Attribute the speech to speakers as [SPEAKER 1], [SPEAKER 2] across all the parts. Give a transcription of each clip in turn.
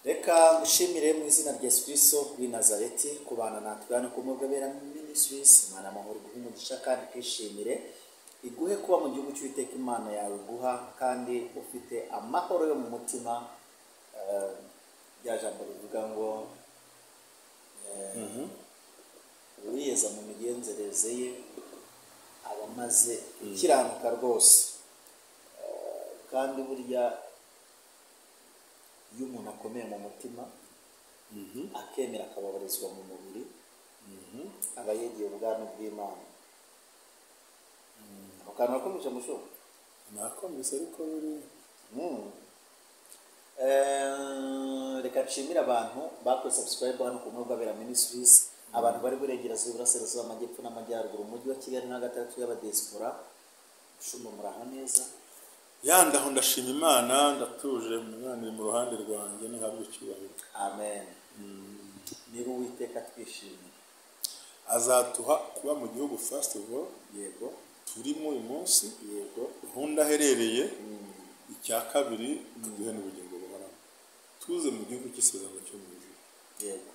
[SPEAKER 1] Reka ngushimire mu izina rya Yesu Kristo w'i Nazareti kubana natwe hano kumugabera ministries Imana amahoro iguhe umugisha kandi kwishimire iguhe kuba mu gihugu cy'Uwiteka Imana yawe guha kandi ufite amahoro yo mu mutima rya jambo rivuga ngo uriyeza mu migenzereze ye abamaze gukiranuka rwose kandi burya iyo umuntu akomeye mu mutima akemera akababarizwa mu mubiri aba yegeye ubwami bw'Imana. Akantu nakomeje mushobo
[SPEAKER 2] nakomeje ariko buri
[SPEAKER 1] reka nshimire abantu bakoze subscribe hano ku Mwabera Ministries, abantu bari burengerazuba iburasirazuba amajyepfo n'amajyaruguru umujyi wa Kigali na gatatu y'abadiaspora. Shumba muraho neza
[SPEAKER 2] yandaho ndashima Imana ndatuje umwana mu ruhande rwanjye ntihabwe icyubahiro.
[SPEAKER 1] Amen. Niba Uwiteka twishimiye
[SPEAKER 2] azatuha kuba mu gihugu first of all
[SPEAKER 1] yego
[SPEAKER 2] turimo uyu munsi
[SPEAKER 1] yego
[SPEAKER 2] gahunda aherereye icya kabiri tuduhe n'ubugingo buhoraho tuze mu gihugu cy'isezerano cyo mu ijuru
[SPEAKER 1] yego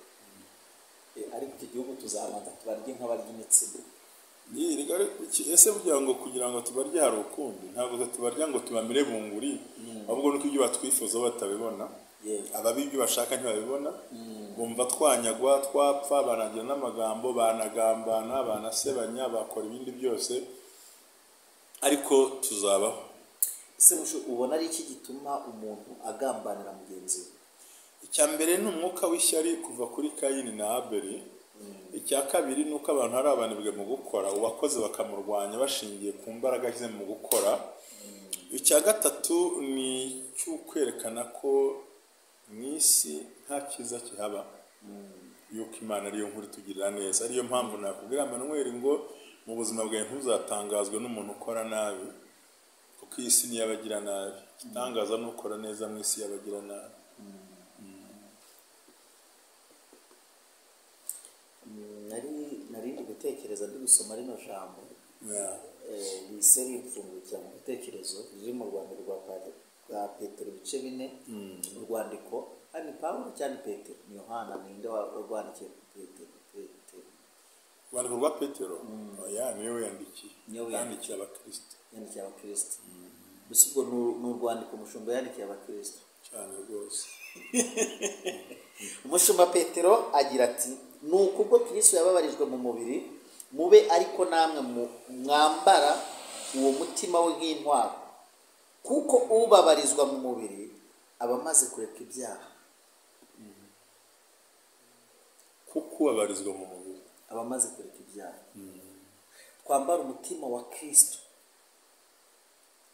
[SPEAKER 1] ariko iki gihugu tuzabanza tubarye nk'abarya imitsima.
[SPEAKER 2] Ese kugira ngo tubarye hari ukundi ntabwo tubarya ngo tubamire bunguri ahubwo nuko ibyo batwifuza batabibona ababi ibyo bashaka ntibabibona bumva twanyagwa twapfa banagira n'amagambo banagambana banasebanya bakora ibindi byose ariko tuzabaho.
[SPEAKER 1] Ese ubona ari iki gituma umuntu agambanira mugenzi we?
[SPEAKER 2] Icya mbere ni umwuka w'ishyari kuva kuri Kayini na Abeli. Icya kabiri nuko abantu hari abanebwe mu gukora uwakoze bakamurwanya bashingiye ku mbaraga ze mu gukora. Icya gatatu ni cy'ukwerekana ko mu isi nta cyiza kihaba yuko Imana ariyo nkuru tugirira neza. Ariyo mpamvu nakubwira Manuel ngo mu buzima bwawe ntuzatangazwe n'umuntu ukora nabi kuko iyi si niyo abagira nabi, itangaza n'ukora neza mu isi y'abagira nabi.
[SPEAKER 1] Nari gutekereza ndi gusoma rino jambo bise ripfungukira mu bitekerezo riri mu Rwanda rwa Petero ibice 4 urwandiko ni Pawulo cyane Petero ni Yohana ninde warwandikiye Petero
[SPEAKER 2] urwandiko rwa Petero niwe yandikiye abakristo
[SPEAKER 1] gusa ubwo ni urwandiko umushumba yandikiye abakristo
[SPEAKER 2] cyane rwose.
[SPEAKER 1] Umushumba Petero agira ati nuko ubwo Kristo yababarijwe mu mubiri mube ariko namwe mwambara uwo mutima we nk'intwaro kuko ubabarizwa mu mubiri aba amaze kureka ibyaha.
[SPEAKER 2] Kuko ubabarizwa mu mubiri
[SPEAKER 1] aba amaze kureka ibyaha. Twambara umutima wa Kristo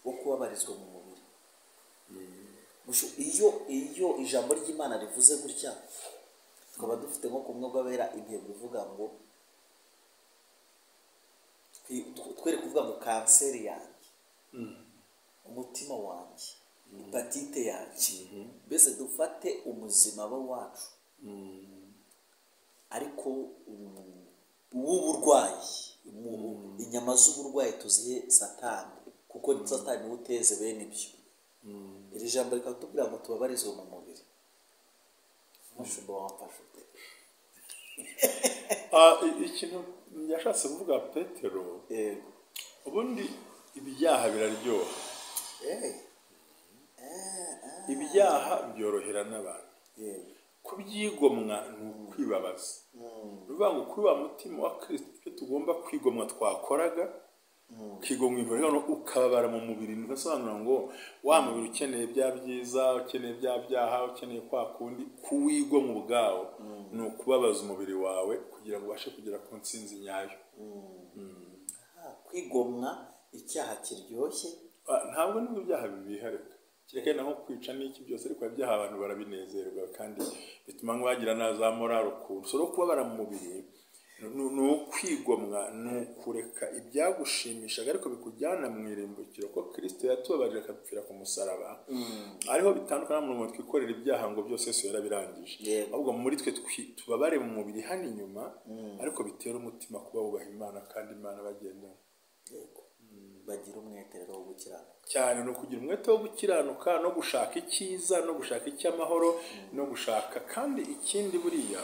[SPEAKER 1] wo kubabarizwa mu mubiri. Iyo ijambo ry'Imana rivuze gutya tukaba dufite nko kumwe bw'abera intego ivuga ngo twere kuvuga ngo kanseri yanjye umutima wanjye hepatite yanjye mbese dufate umuzima wacu ariko uw'uburwayi inyama z'uburwayi tuzihe Satani kuko Satani niwe uteze bene ibyo. Iri jambo rikatubwira ngo tubabarizwe mu mubiri. Umushumba wamfasha ute?
[SPEAKER 2] Ikintu yashatse kuvuga Petero ubundi ibyaha biraryoha. Ibyaha byorohera n'abantu. Kubyigomwa ni ukwibabaza. Bivuga ngo kuri wa mutima wa Kristo icyo tugomba kwigomwa twakoraga ukigomwa ibintu ukababara mu mubiri. Bigasobanura ngo wa mubiri ukeneye bya byiza ukeneye bya byaha ukeneye kwa kundi kuwigomwa ubwawo ni ukubabaza umubiri wawe kugira ngo ubashe kugera ku ntsinzi nyayo.
[SPEAKER 1] Kwigomwa icyaha kiryoshye
[SPEAKER 2] ntabwo n'ibyo byaha bibiharika kireke naho kwica n'iki byose ariko ibyaha abantu barabinezerwa kandi bituma bagira na za morale ukuntu so kubabara mu mubiri ni ukwigomwa ni ukureka ibyagushimishaga ariko bikujyana mu irimbukiro ko Kristo yatubabarije akapfira ku musaraba. Ariho bitandukana n'umuntu twikorera ibyaha ngo byose Yesu yarabirangije ahubwo muri twe tubabare mu mubiri hano inyuma ariko bitera umutima kuba wubaha Imana kandi Imana bagendana.
[SPEAKER 1] bagira umwete rero wo gukiranuka
[SPEAKER 2] cyane, no kugira umwete wo gukiranuka no gushaka icyiza no gushaka icy'amahoro no gushaka kandi ikindi buriya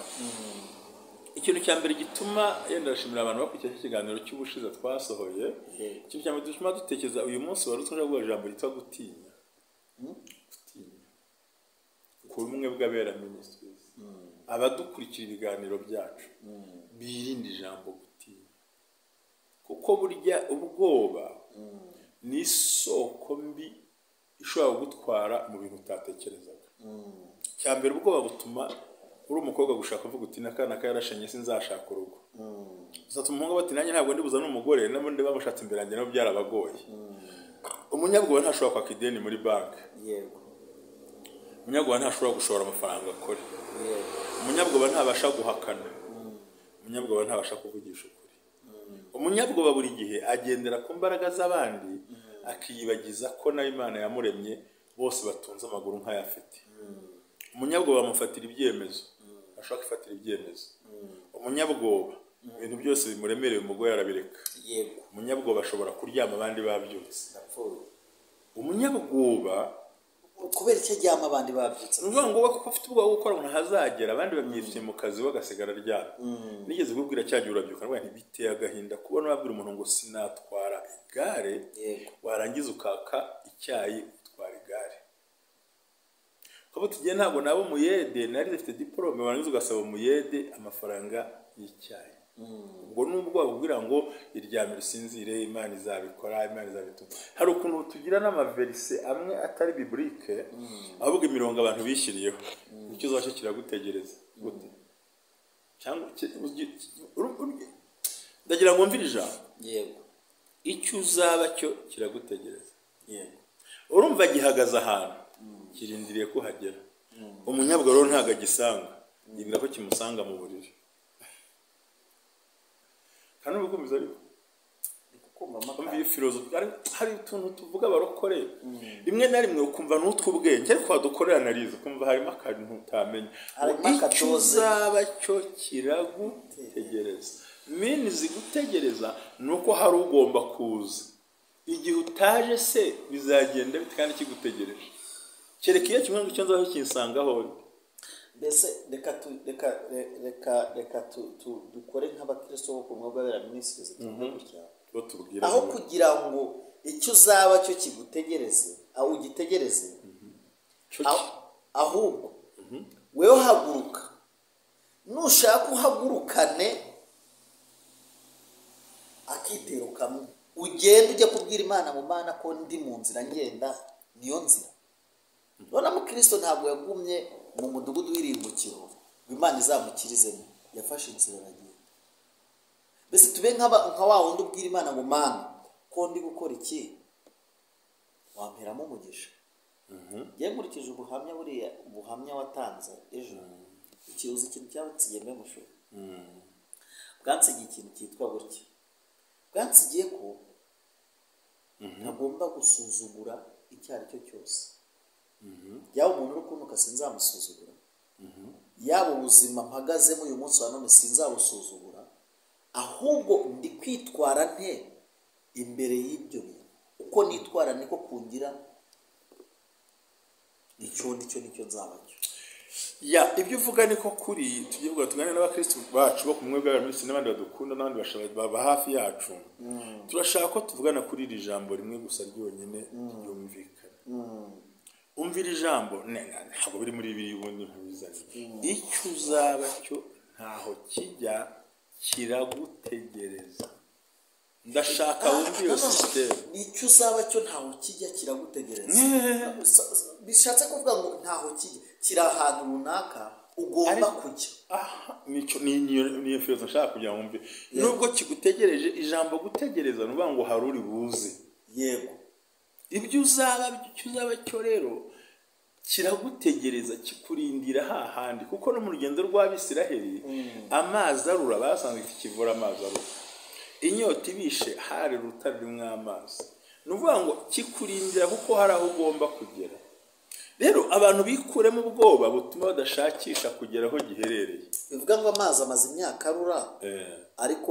[SPEAKER 2] ikintu cya mbere gituma yenda ndashimira abantu bakurikira iki kiganiro cy'ubushize twasohoye, ikintu cya mbere gituma dutekereza uyu munsi wari utunje kuvuga ijambo ryitwa gutinya. Gutinya ku bumwe bw'abera ministries, abadukurikira ibiganiro byacu birinde ijambo gutinya, kuko burya ubwoba ni isoko mbi ishobora gutwara mu bintu utatekerezaga. Cya mbere ubwoba butuma uri umukobwa gushaka uvuga uti n'akana kayarashenye sinzashaka urugo. Uzatuma umuhungu bati nanjye ntabwo ndibuza n'umugore, n'abundi bamushatse imbere yanjye nabo byarabagoye. Umunyabwoba ntashobora kwaka ideni muri banki. Yego. Umunyabwoba ntashobora gushora amafaranga akore. Yego. Umunyabwoba ntabasha guhakana. Umunyabwoba ntabasha kuvugisha ukuri. Umunyabwoba buri gihe agendera ku mbaraga z'abandi akiyibagiza ko na Imana yamuremye bose batunze amaguru nk'ayafite. Umunyabwoba amufatira ibyemezo, ashaka ifatira ibyemezo. Umunyabwoba ibintu byose bimuremereye umugoye arabireka. Yego. Umunyabwoba ashobora kuryama abandi babyutse. Umunyabwoba
[SPEAKER 1] kubera icyo aryama abandi babyutse,
[SPEAKER 2] nuvuga ngo kuko afite ubwoba bwo gukora umuntu hazagera abandi bamwifitiye mu kazi bagasigara aryama. Nigeze kubwira cyagiye urabyuka rwanda ntibiteye agahinda kubona wabwira umuntu ngo sinatwara igare, warangiza ukaka icyayi utwara igare. Kuko tugiye ntabwo nabo umuyede nari dufite diplome, warangiza ugasaba umuyede amafaranga y'icyayi. Ubwo nubwo babwira ngo iryamire usinzire Imana izabikora, Imana izabituma. Hari ukuntu tugira n'amaverise amwe atari biblique, ahubwo imirongo abantu bishyiriyeho. Icyo uzabasha kiragutegereza gute? Cyangwa ndagira ngo mvire ijambo. Yego. Icyo uzaba cyo kiragutegereza. Yego. Urumva gihagaze ahantu kirindiriye ko hagera. Umunyabwo rero ntago agisanga, yibwira ko kimusanga mu buriri. Kandi ubikomeza ariko umva filozofi hari utuntu tuvuga barokore rimwe na rimwe ukumva n'utw'ubwenge ariko wadukorera analize ukumva harimo akantu utamenya. Icyo uzaba cyo kiragutegereza. Minizi gutegereza nuko hari ugomba kuza. Igihe utaje se bizagenda bite kandi kigutegereje? Kereka iyo kimwe ngicyo nzaho kinsangaho. Mbese reka dukore nk'abakristo bo ku mwuga w'abera ministries gutya. Aho kugira ngo icyo uzaba cyo kigutegereze, aho ugitegereze, ahubwo wewe haguruka. Nushaka uhagurukane akiterukamo, ugenda ujya kubwira Imana mu Mana ko ndi mu nzira ngenda niyo nzira. None umukristo ntabwo yagumye mu mudugudu w'irimbukiro Imana izamukirizemo, yafashe inzira aragiye. Mbese tube nka wa wundi ubwira Imana ngo Mana ko ndi gukora iki, wamperamo umugisha. Nkurikije ubuhamya buriya ubuhamya watanze ejo, ikiruzi ikintu cyabatsiyeme musho bwansigiye ikintu cyitwa gutya. Bwansigiye ko ntagomba gusuzugura icyo ari cyo cyose. Yaba umuntu uri kunuka sinzamusuzugura, yaba ubuzima mpagazemo uyu munsi wa none sinzabusuzugura, ahubwo ndi kwitwara nte imbere y'ibyo bintu. Uko nitwara niko kungira nicyo nzaba cyo. Ibyo uvuga niko kuri. Tugiye kuvuga tugane n'abakristo bacu bo ku mwebwe b'abamisiri n'abandi badukunda n'abandi baba hafi yacu. Turashaka ko tuvugana kuri iri jambo rimwe gusa ryonyine ryumvikana. Umvira ijambo ntabwo biri muri bibiri ubundi ntibizanye. Icyo uzaba cyo ntaho kijya kiragutegereza. Ndashaka wumva iyo system. Icyo uzaba cyo ntaho kijya kiragutegereza. Bishatse kuvuga ngo ntaho kijya kiri ahantu runaka ugomba kujya. Niyo filozofi nshaka kugira ngo wumve. Nubwo kigutegereje, ijambo gutegereza nuvuga ngo hari uri buze. Yego. Ibyo uzaba cyo rero kiragutegereza, kikurindira hahandi. Kuko no mu rugendo rw'Abisiraheli amazi arura, basanzwe iki kivura amazi arura. Inyota ibishe hari rutari rumwe amazi. Nuvuga ngo kikurindira kuko hari aho ugomba kugera. rero abantu bikuremo ubwoba butuma badashakisha kugera aho giherereye.
[SPEAKER 1] bivuga ngo amazi amaze imyaka arura ariko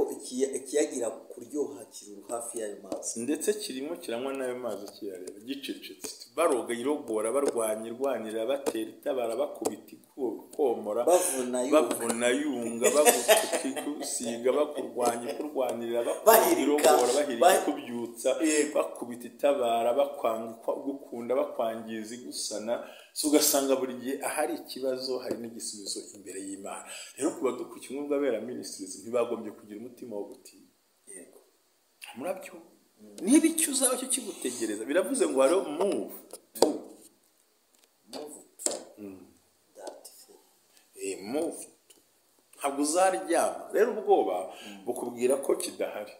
[SPEAKER 1] ikiyagira kuryoha kiri hafi y'ayo mazi,
[SPEAKER 2] ndetse kirimo kiranywa n'ayo mazi kiyareba gicecetse, baroga irogora irwanira batera itabara bakubita komora bavuna yunga bagusiga kurwanirira irogora bahirika kubyutsa bakubita itabara gukunda bakwangiza igusana. So ugasanga buri gihe ahari ikibazo hari n'igisubizo imbere y'Imana. Rero kuba dukurikiye umwe bw'abera ministries ntibagombye kugira umutima wo gutinya.
[SPEAKER 1] Yego,
[SPEAKER 2] murabyo niba icyo uzaba cyo kigutegereza biravuze ngo haro move to ntabwo uzaryama. Rero ubwoba bukubwira ko kidahari,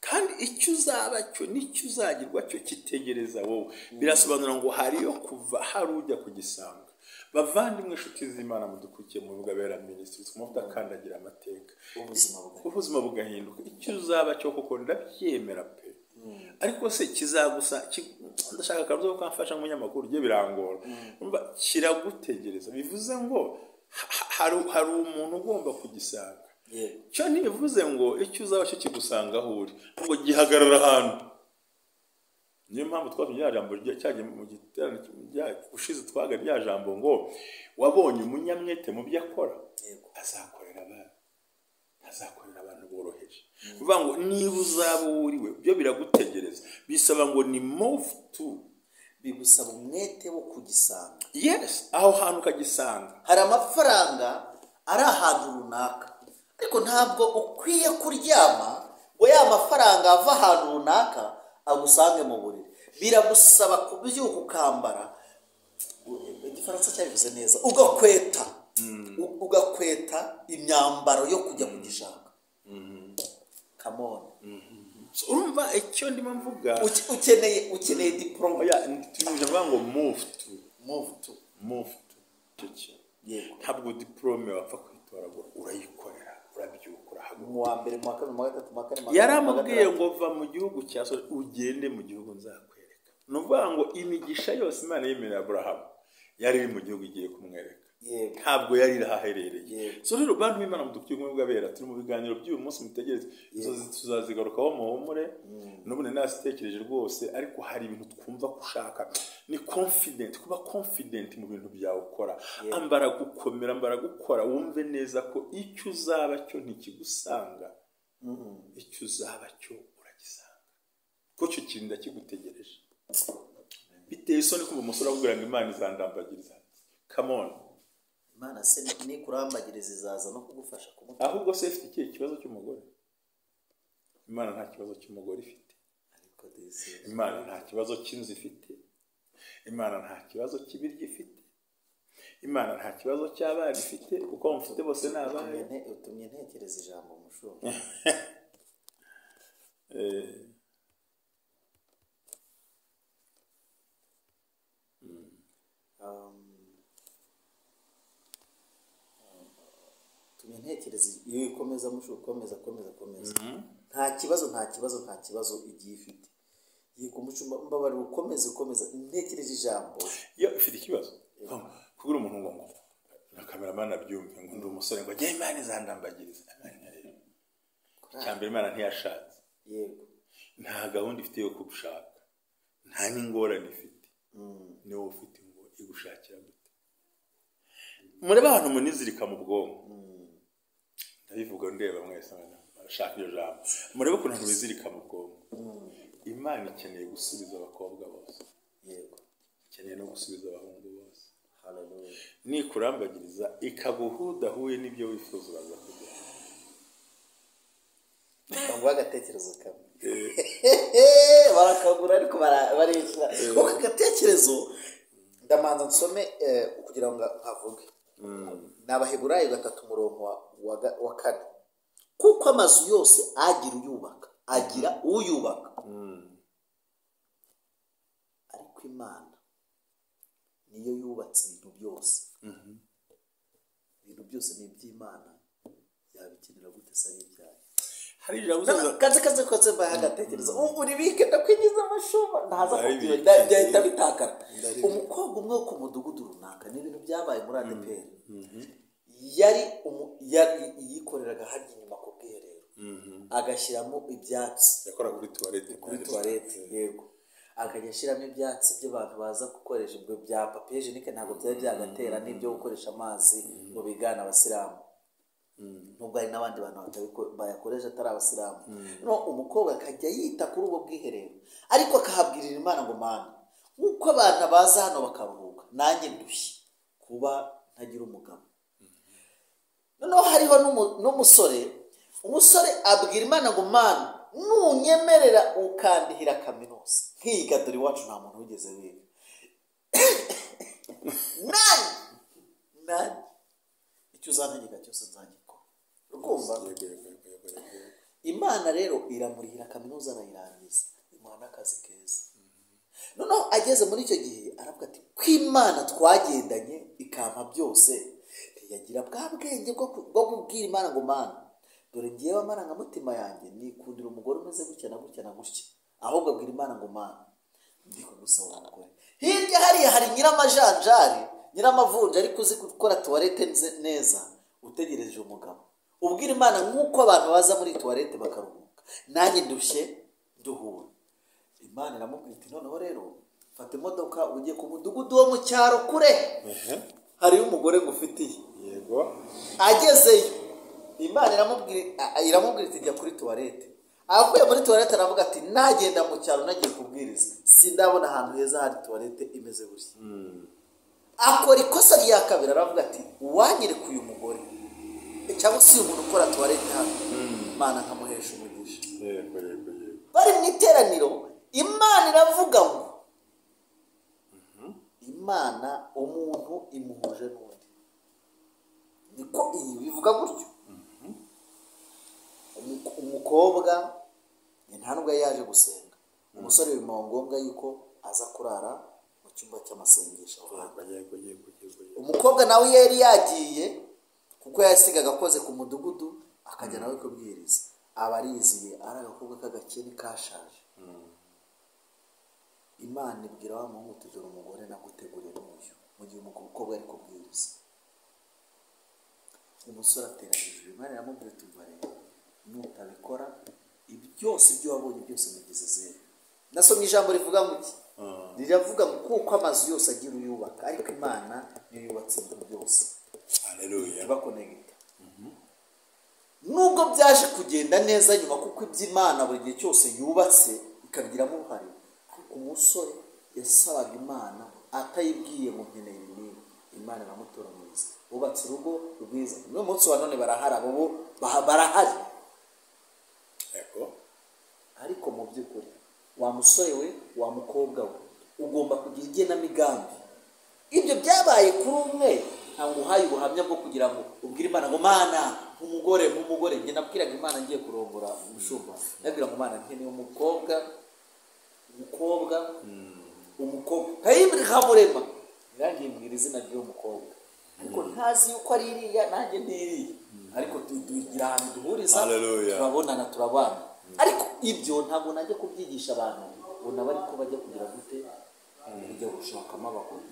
[SPEAKER 2] kandi icyo uzaba cyo n'icyo uzagirwa cyo kitegereza wowe. Birasobanura ngo hariyo kuva hari ujya kugisanga. Bavandimwe nshuti z'Imana mudukurikiye mu bw'abera ministries kumufta kandagira amateka ubuzima bugahinduka. Icyo uzaba cyo kuko ndabyemera pe, ariko se kizagusa ndashaka karuzo ko kamfasha nk'umunyamakuru bye birangora. Umva kiragutegereza, bivuze ngo hari umuntu ugomba kugisanga. Cyo ntibivuze ngo icyo uzaba cyo kigusanga aho uri, ngo gihagarara ahantu. Niyo mpamvu twavuye ijambo cyagiye mu giterane ushize twaga rya jambo ngo wabonye umunyamwete mu byo akora azakorera abantu boroheje. Kuvuga ngo niba uzaba uriwe byo biragutegereza, bisaba ngo ni move to,
[SPEAKER 1] bigusaba umwete wo kugisanga.
[SPEAKER 2] Yes, aho hantu kagisanga.
[SPEAKER 1] Hari amafaranga ari ahantu runaka, ariko ntabwo ukwiye kuryama ngo ya mafaranga ava ahantu runaka agusange mu buriri. Biragusaba kubyuka ukambara, igifaransa cyabivuze neza, ugakweta imyambaro yo kujya kugishaka. Come on.
[SPEAKER 2] So urumva icyo ndimo mvuga,
[SPEAKER 1] ukeneye diploma
[SPEAKER 2] ya tuje ngo move to
[SPEAKER 1] yego.
[SPEAKER 2] Ntabwo diploma wapfa kwitoragura, urayikorera, urabyukura
[SPEAKER 1] mu wa mbere mu wa kabiri mu wa gatatu mu wa kane.
[SPEAKER 2] Yaramubwiye ngo va mu gihugu cya so ugende mu gihugu nzakwereka. Nuvuga ngo imigisha yose Imana yemerera Abrahamu yari iri mu gihugu igiye kumwereka, ntabwo yari irahaherereye. So rero bantu b'Imana mudukurikiye umwe bw'abera turi mu biganiro by'uyu munsi mutegereze, tuzazigarukaho muhumure. Nubone nasitekereje rwose, ariko hari ibintu twumva kushaka ni confident, kuba confident mu bintu byawe ukora. Ambara gukomera, ambara gukora, wumve neza ko icyo uzaba cyo ntikigusanga, icyo uzaba cyo uragisanga, ko cyo kinda kigutegereje. Biteye isoni kumva umusore akubwira ngo Imana izandambagiriza. Come on,
[SPEAKER 1] Imana se ni kurambagiriza izaza no kugufasha kumuta.
[SPEAKER 2] Ahubwo se ifite ikihe kibazo cy'umugore? Imana nta kibazo cy'umugore ifite. Imana nta kibazo cy'inzu ifite. Imana nta kibazo cy'ibiryo ifite. Imana nta kibazo cy'abana ifite, kuko mufite bose n'abana.
[SPEAKER 1] Utumye ntekereza ijambo mushuro. Ntekereza iyo ikomeza mushuro, komeza. Nta kibazo igiye ifite. Yego mucumba mbabarira ukomeza ntekereje ijambo.
[SPEAKER 2] Iyo ifite ikibazo kubura umuntu ngo na cameraman abyumve ngo ndi umusore ngo jye Imana izandambagiriza. Cyambere Imana ntiyashatse.
[SPEAKER 1] Yego,
[SPEAKER 2] nta gahunda ifite yo kugushaka, nta n'ingorane ifite. Niwe ufite ngo igushakira gute. Mureba abantu munizirika mu bwonko, ndabivuga ndeba mwese barashaka iyo jambo. Murebe ukuntu abantu bizirika mu bwonko. Imana ikeneye gusubiza abakobwa bose.
[SPEAKER 1] Yego,
[SPEAKER 2] ikeneye no gusubiza abahungu bose.
[SPEAKER 1] Hallelujah.
[SPEAKER 2] Nikurambagiriza ikaguhudahuye n'ibyo wifuza uraza kugera.
[SPEAKER 1] Ngo agatekerezo kamwe. Barakagura ariko barisha. Uko agatekerezo ndamanza nsome kugira ngo nkavuge. N'Abaheburayo 3 umurongo wa 4. Kuko amazu yose agira uyubaka. Ariko Imana niyo yubatse ibintu byose. Ibintu byose ni iby'Imana, yabikenera gute se ibyayo?
[SPEAKER 2] hari ijambo
[SPEAKER 1] kaze bahagatekereza uri bike ndakwigiza amashuba ntaza kubwira byahita bitakara. Umukobwa umwe wo ku mudugudu runaka ni ibintu byabaye muri ADPR yari yikoreraga harya inyuma ku bwiherero agashyiramo ibyatsi
[SPEAKER 2] yakora kuri toilette
[SPEAKER 1] yego akajya ashyiramo ibyatsi by'abantu baza gukoresha ubwo bya papier hygienique ntabwo byari byagatera n'ibyo gukoresha amazi ngo bigana abasilamu nubwo hari n'abandi bantu bayakoresha atari abasilamu. No umukobwa akajya yita kuri ubwo bwiherero ariko akahabwirira Imana ngo Mana nk'uko abantu baza hano bakaruhuka nanjye ndushye kuba ntagira umugabo. Noneho hariho umusore abwira Imana ngo Mana nunyemerera ukandihira kaminuza nkiga dore iwacu nta muntu wigeze wiga nani icyo uzantegeka cyose nzagikora. Urumva Imana rero iramurihira kaminuza arayirangiza imuha n'akazi keza. Noneho ageze muri icyo gihe aravuga ati ko Imana twagendanye ikampa byose ntiyagira bwa bwenge bwo kubwira Imana ngo Mana dore ngiye amarangamutima yanjye nikundira umugore umeze gutya na gutya na gutya ahubwo abwira Imana ngo Mana ndi kugusaba umugore. Hirya hariya hari nyiramajanjari nyiramavunja ariko uzi gukora toilette neza utegereje umugabo ubwira Imana nk'uko abantu baza muri toilette bakaruhuka nanjye ndushye duhura. Imana iramubwira iti noneho rero fata imodoka ugiye ku mudugudu wo mu cyaro kure hariyo umugore ngufitiye.
[SPEAKER 2] Yego
[SPEAKER 1] agezeyo Imana iramubwira iti jya kuri toilette. Akuye muri toilette aravuga ati nagenda mu cyaro nagiye kubwiriza sindabona ahantu heza hari toilette imeze gutya. Akora ikosa rya kabiri aravuga ati wanyereka uyu mugore cyangwa se uyu muntu ukora toilette hano Imana nkamuhesha umugisha. Bari mu iteraniro Imana iravuga ngo Imana umuntu imuhuje n'undi niko iyi bivuga gutyo. Umukobwa nta nubwo yaje gusenga umusore bimuha ngombwa yuko aza kurara mu cyumba cy'amasengesho. Umukobwa nawe yari yagiye kuko yasigaga akoze ku mudugudu akajya nawe kubwiriza abariziye ari agakobwa k'agakene kashaje. Imana ibwira wa muhungu tujura umugore nagutegurira n'uyu mu gihe umukobwa ari kubwiriza. Umusore atera hejuru Imana iramubwira tumva rero nutabikora ibi byose ibyo wabonye byose mugize zero. Nasomye ijambo rivuga ngo iki riravuga ngo kuko amazu yose agira uyubaka ariko Imana niyo yubatse ibintu byose. Haleluya bakonegita. Nubwo byaje kugenda neza nyuma kuko iby'Imana buri gihe cyose yubatse ikabigiramo uruhare ariko umusore yasabaga Imana atayibwiye mu nkeneye nini Imana iramutora mwiza bubatse urugo rwiza. N'uyu munsi wa none barahari abo barahari ariko mu by'ukuri wa musore we wa mukobwa we ugomba kugira igenamigambi. Ibyo byabaye kuri umwe ntabwo uhaye ubuhamya bwo kugira ngo ubwire Imana ngo Mana umugore njye nabwiraga Imana ngiye kurongora umushumba nabwira ngo Mana nkeneye umukobwa kayibiri kamurema ngirangiye mbwira izina ry'uwo mukobwa ariko ntazi yuko ari iriya nanjye ndiriye ariko tugira ahantu duhuriza turabonana turabana. Ariko ibyo ntabwo najya kubyigisha abantu ubona bari ko bajya kugira gute kujya gushakamo abagore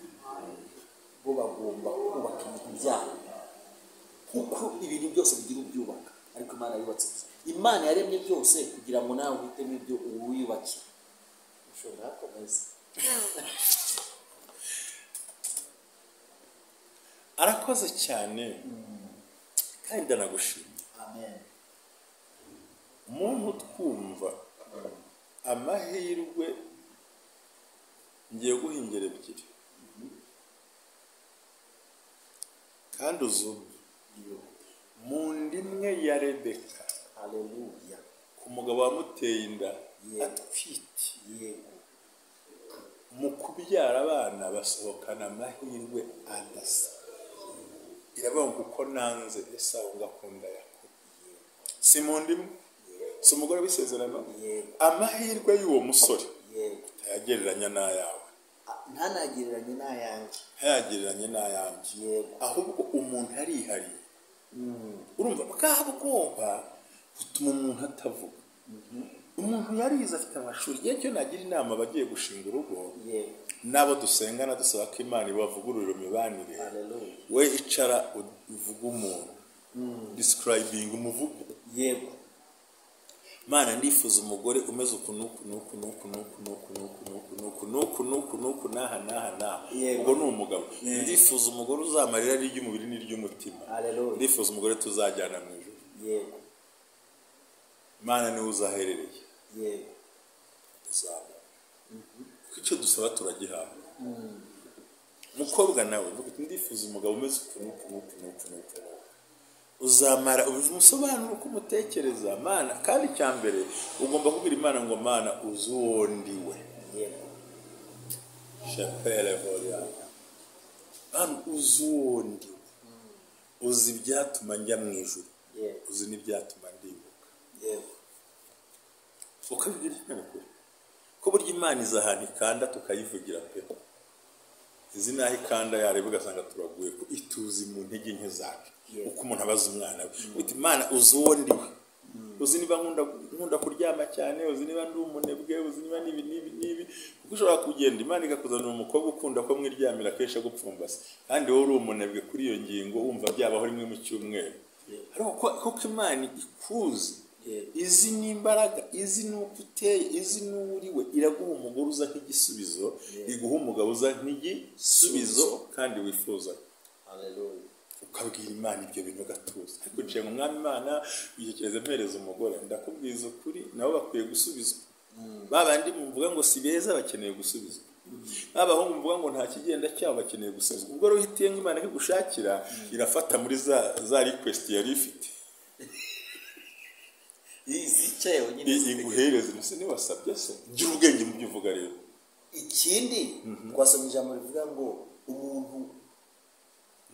[SPEAKER 1] bo bagomba kubaka ibintu byabo kuko ibintu byose bigira ubyubaka ariko Imana yubatse. Imana yaremye byose kugira ngo nawe uhitemo ibyo uwiyubakira ushobora komeza.
[SPEAKER 2] arakoze cyane kandi ndanagushimye.
[SPEAKER 1] Amen.
[SPEAKER 2] Umuntu twumva amahirwe ngiye guhingera ebyiri kandi uzumve mu ndimwe ya Rebeka.
[SPEAKER 1] Haleluya.
[SPEAKER 2] Ku mugabo wamuteye inda atwite mu kubyara abana basohokana amahirwe adasa. Iravuga kuko nanze Esawu ngakunda Yakobo. Si mu ndimwe si umugore w'isezerano. Amahirwe y'uwo musore ntayagereranya n'ayawe ntayagereranye n'ayanjye ahubwo umuntu arihariye. Urumva bwa bwoba gutuma umuntu atavuga. Umuntu yarize afite amashuri, igihe cyo nagira inama abagiye gushinga urugo n'abo dusengana dusaba ko Imana ibavugururira imibanire. We icara uvuga umuntu describing umuvugo.
[SPEAKER 1] Yego.
[SPEAKER 2] Mana ndifuza umugore umeze uku nuku nuku nuku nuku nuku nuku nuku nuku nuku nuku nuku naha naha naha. Ubwo ni umugabo. Ndifuza umugore uzamarira ari ry'umubiri n'iry'umutima. Ndifuza umugore tuzajyana mu ijuru.
[SPEAKER 1] Yego.
[SPEAKER 2] Mana ni uzaherereye.
[SPEAKER 1] Yego.
[SPEAKER 2] Uzaba. Icyo dusaba turagihabwa. Mukobwa nawe ndifuza umugabo umeze uku nuku nuku nuku nuku. Uzamara umusobanuro uko umutekereza Mana, kandi cyambere ugomba kubwira Imana ngo Mana uzondiwe.
[SPEAKER 1] Yego.
[SPEAKER 2] Chapelle volia. Uzondiwe. Uzi ibyatuma njya mu ijuru. Uzi n'ibyatuma ndibuka.
[SPEAKER 1] Yego.
[SPEAKER 2] Ukabwira Imana ko burya Imana izahana ikanda tukayivugira pe. Izi naho ikanda yareba ugasanga turaguye ko ituzi mu ntege nke zacu. Uko umuntu abaza umwana we uti Imana uzondiwe. Uzi niba nkunda kuryama cyane, uzi niba ndi umunebwe, uzi niba nibi kuko ushobora kugenda Imana ikakuzanira umukobwa ukunda ko mwiryamira kesha gupfumbase, kandi wowe uri umunebwe kuri iyo ngingo wumva byabaho rimwe mu cyumweru. Ariko kuko Imana ikuzi, izi n'imbaraga, izi n'uko uteye, izi n'uriwe, iraguha umugore uza nk'igisubizo, iguha umugabo uza nk'igisubizo kandi wifuza.
[SPEAKER 1] Haleluya.
[SPEAKER 2] Ukabwira Imana ibyo bintu gatuza. Ariko nciye mu mwami Imana yiyekereza mpereza umugore, ndakubwiza ukuri nabo bakwiye gusubizwa. Babandi mvuga ngo si beza bakeneye gusubizwa. Abahungu mvuga ngo nta kigenda cyabo bakeneye gusubizwa. Ubwo rero uhitiye ngo Imana igushakira irafata muri za request yari ifite.
[SPEAKER 1] Izicaye nyine
[SPEAKER 2] iguhereze nese ni wasabye so. Gira ubwenge mu byo uvuga rero.
[SPEAKER 1] Ikindi twasomye ijambo rivuga ngo umuntu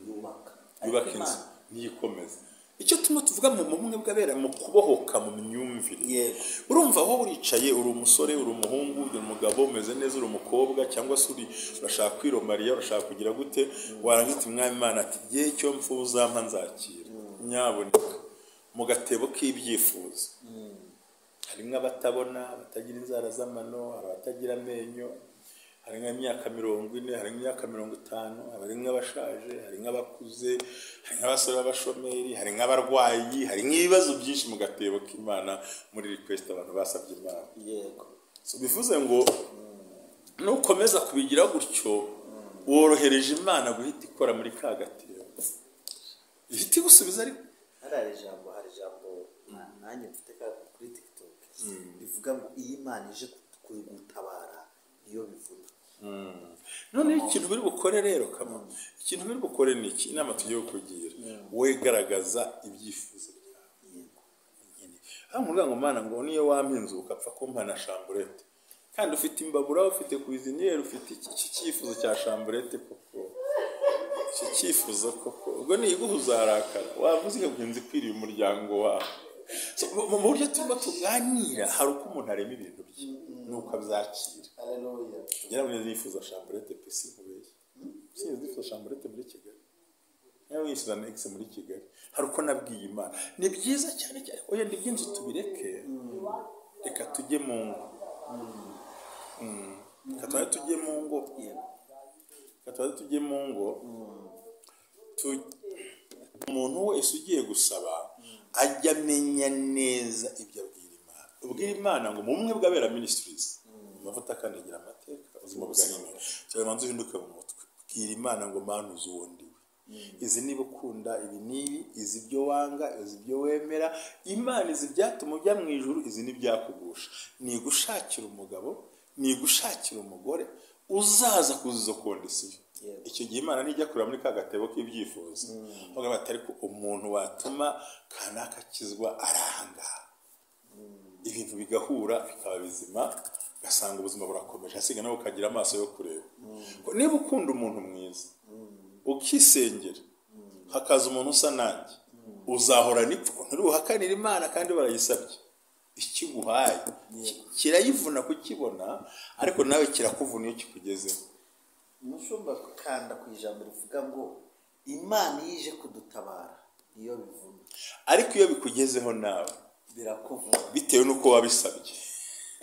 [SPEAKER 1] yubaka
[SPEAKER 2] inzu niyikomeza. Icyo tuvuga mu bumwe bw'abera mu kubohoka mu myumvire. Urumva aho uricaye, uri umusore, uri umuhungu, uri umugabo, umeze neza, uri umukobwa, cyangwa se urashaka kwiromariya, urashaka kugira gute, warangita umwami Imana ati gihe cyo mfuza mpa nzakira. Nyaboneka mu gatebo k'ibyifuzo harimo abatabona, abatagira inzara z'amano, abatagira amenyo, hari nk'imyaka 40, hari nk'imyaka 50, hari nk'abashaje, hari nk'abakuze, hari nk'abasore b'abashomeri, hari nk'abarwayi, hari nk'ibibazo byinshi mu gatebo k'Imana muri request abantu basabye Imana.
[SPEAKER 1] Yego.
[SPEAKER 2] So bivuze ngo nukomeza kubigira gutyo worohereje Imana guhita ikora muri ka gatebo. Ihita gusubiza ari
[SPEAKER 1] hari ijambo nanjye mfite kuri TikTok bivuga ngo iyi Imana ije kugutabara iyo bivuga.
[SPEAKER 2] None ikintu biri bukore rero kama ikintu biri bukore ni iki inama tugiye kugira we garagaza ibyifuzo byawe. Amuvuga ngo Mana ngo niyo wampinze ukapfa kumpa na chambrette kandi ufite imbabura, ufite cuisinier, ufite iki cyifuzo cya chambrette koko iki cyifuzo koko ubwo niyiguhuza harakara wavuze ngo nzi kwiriye umuryango wawe. Mu buryo turimo tuganira hari uko umuntu arema ibintu bye nuko abyakira.
[SPEAKER 1] Haleluya.
[SPEAKER 2] Ngira ngo nifuza chambrette pesi kubeye. Nifuza chambrette muri Kigali. Nawe yishyura nex muri Kigali. Hari uko nabwiye Imana. Ni byiza cyane cyane oya ndi byinzu tubireke. Reka tujye mu ngo. Reka tujye mu ngo. Reka tujye mu ngo. Umuntu wese ugiye gusaba ajya amenya neza ibyo abwira Imana. Ubwira Imana ngo mu bumwe bw'abera ministries amavuta akandagira amateka ubuzima bwa nyine cyangwa manzi uhinduke mu mutwe. Bwira Imana ngo Mana uzondiwe. Izi niba ukunda ibi nibi, izi byo wanga, izi byo wemera. Imana izi byatuma ujya mu ijuru, izi ni byakugusha. Ni gushakira umugabo, ni gushakira umugore uzaza kuzizo kondisiyo. Icyo gihe Imana nijya kurira muri ka gatebo k'ibyifuzo. Bavuga bati ariko umuntu watuma kanaka kizwa aranga. Ibintu bigahura bikaba bizima, gasanga ubuzima burakomeje. Hasiga nawe ukagira amaso yo kureba. Niba ukunda umuntu mwiza, ukisengera, hakaza umuntu usa nanjye, uzahora nipfuko nturuhakanira Imana kandi barayisabye. Ikiguhaye kirayivuna kukibona, ariko nawe kirakuvuna iyo kikugezeho.
[SPEAKER 1] Mushumba kanda ku ijambo rivuga ngo Imana yije kudutabara iyo bivuna.
[SPEAKER 2] Ariko iyo bikugezeho nawe
[SPEAKER 1] birakuvura
[SPEAKER 2] bitewe nuko wabisabye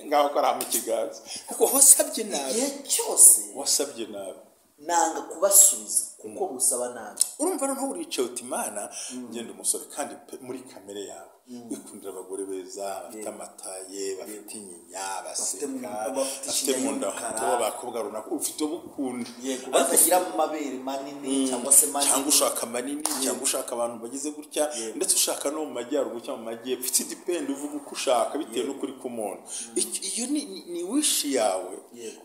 [SPEAKER 2] ngaho ko ari mu kiganza kuko wasabye nabi
[SPEAKER 1] igihe cyose
[SPEAKER 2] wasabye nabi
[SPEAKER 1] nanga kubasubiza kuko gusaba nabi
[SPEAKER 2] urumva noneho uricaye uti Imana ngenda umusore kandi muri kamere yawe wikundira abagore beza bafite amataye bafite inyinya baseka bafite mu nda hato abakobwa runaka ufite ubukunda
[SPEAKER 1] batagira mu mabere manini cyangwa se manini
[SPEAKER 2] cyangwa ushaka manini cyangwa ushaka abantu bagize gutya ndetse ushaka no mu majyaruguru cyangwa mu majyepfo ufite depend uvuga uko ushaka bitewe n'ukuri k'umuntu iyo ni wishi yawe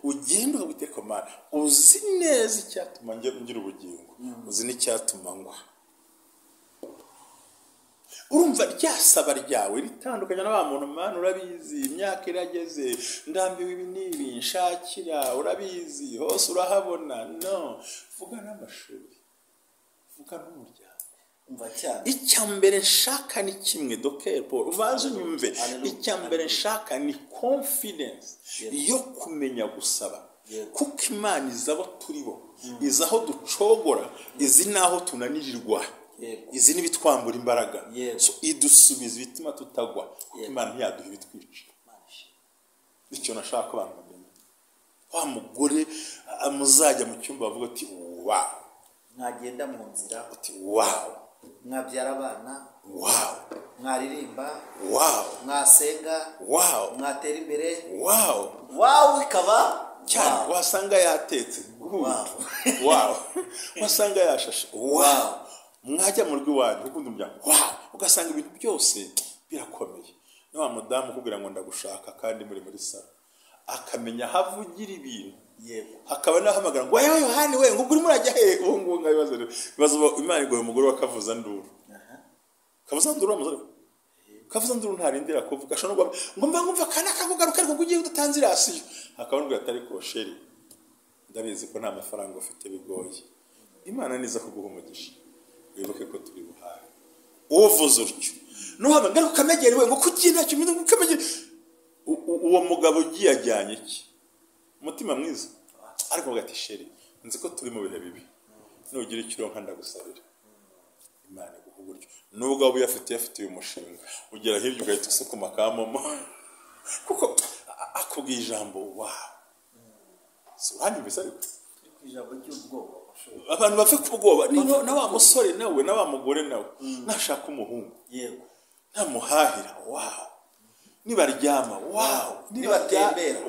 [SPEAKER 2] ugenda ukabiteka Imana uzi neza icyatuma ngira ubugingo uzi n'icyatuma ngwa urumva ryasaba ryawe ritandukanye na ba muntu Mana urabizi imyaka irageze ndambiwe ibi nibi nshakira urabizi hose urahabona no vuga n'amashuri vuga n'umuryango
[SPEAKER 1] umva cyane
[SPEAKER 2] icyambere nshaka ni kimwe Dr. Paul ubanze unyumve icyambere nshaka ni confidence yo kumenya gusaba kuko Imana izabo turi bo izaho ducogora izi naho tunanirirwa izi ni bitwambura imbaraga so idusubiza bituma tutagwa kuko Imana ntiyaduha ibitwica icyo nashaka abantu bamenye wa mugore muzajya mu cyumba bavuga ati wow
[SPEAKER 1] mwagenda mu nzira
[SPEAKER 2] ati wow
[SPEAKER 1] mwabyara abana
[SPEAKER 2] wow
[SPEAKER 1] mwaririmba
[SPEAKER 2] wow
[SPEAKER 1] mwasenga
[SPEAKER 2] wow
[SPEAKER 1] mwatera imbere
[SPEAKER 2] wow
[SPEAKER 1] ikaba
[SPEAKER 2] cyane wasanga yatetse wow wasanga yashashe wow mwajya mu rugo iwanyu ukunda umuryango ugasanga ibintu byose birakomeye ni wa mudamu ukubwira ngo ndagushaka kandi muri salo akamenya havugira ibintu hakaba nahamagara ngo yewe Yohani we ngo uri murajya he ubu ngubu ngabibazo Imana igoye umugore wakavuza nduru kavuza nduru amazuru kavuza nduru ntarindira kuvuga ashobora ngo mva kana kagugaruka ariko ugiye udatanze irasiyo akabona atari ko sheri ndabizi ko nta mafaranga ufite bigoye Imana niza kuguha umugisha wibuke ko turi buhaye uvuze utyo nuhaba ngaruka kamegere we ngo kuki ntacyo umuntu kamegere uwo mugabo ugiye ajyanye iki umutima mwiza ariko ugati sheri nzi ko turi mu bihe bibi nugira ikironka ndagusabira Imana iguha uburyo nubwo waba uyafite umushinga ugera hirya ugahita usukuma ka MoMo kuko akubwiye ijambo si uranyumvise ariko
[SPEAKER 1] ijambo ry'ubwoba
[SPEAKER 2] abantu bapfe kubwoba na wa musore nawe na wa mugore nawe nashaka umuhungu
[SPEAKER 1] yego
[SPEAKER 2] ntamuhahira nibaryama
[SPEAKER 1] nibatembera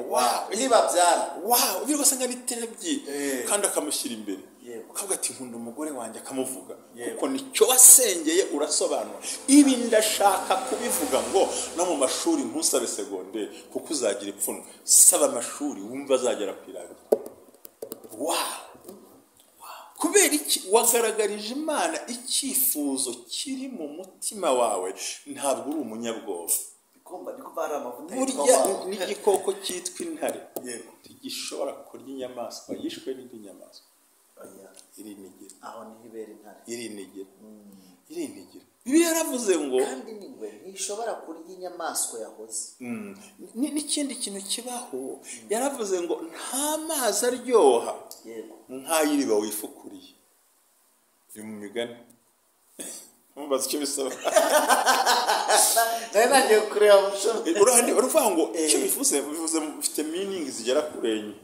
[SPEAKER 1] nibabyara
[SPEAKER 2] ubwo basanga niterebye kandi akamushyira imbere ukavuga ati nkunda umugore wanjye akamuvuga kuko nicyo wasengeye urasobanura ibi ndashaka kubivuga ngo no mu mashuri ntusabe segonderi kuko uzagira ipfunwe saba amashuri wumva azagera ku irangira kubera iki wagaragarije Imana icyifuzo kiri mu mutima wawe ntabwo uri umunyabwoba burya n'igikoko cyitwa intare ntigishobora kurya inyamaswa yishwe n'indi nyamaswa irinigera
[SPEAKER 1] aho niho ibera intare
[SPEAKER 2] irinigera Bibiliya yaravuze ngo
[SPEAKER 1] kandi ningwe ntishobora kurya inyamaswa yahoze
[SPEAKER 2] n'ikindi kintu kibaho yaravuze ngo nta mazi aryoha nk'ay'iriba wifukuriye ni mu migani mumbaza icyo bisaba
[SPEAKER 1] nagiye kureba mushobora
[SPEAKER 2] uruvuga ngo icyo bivuze bifite meaning zigera kuri enye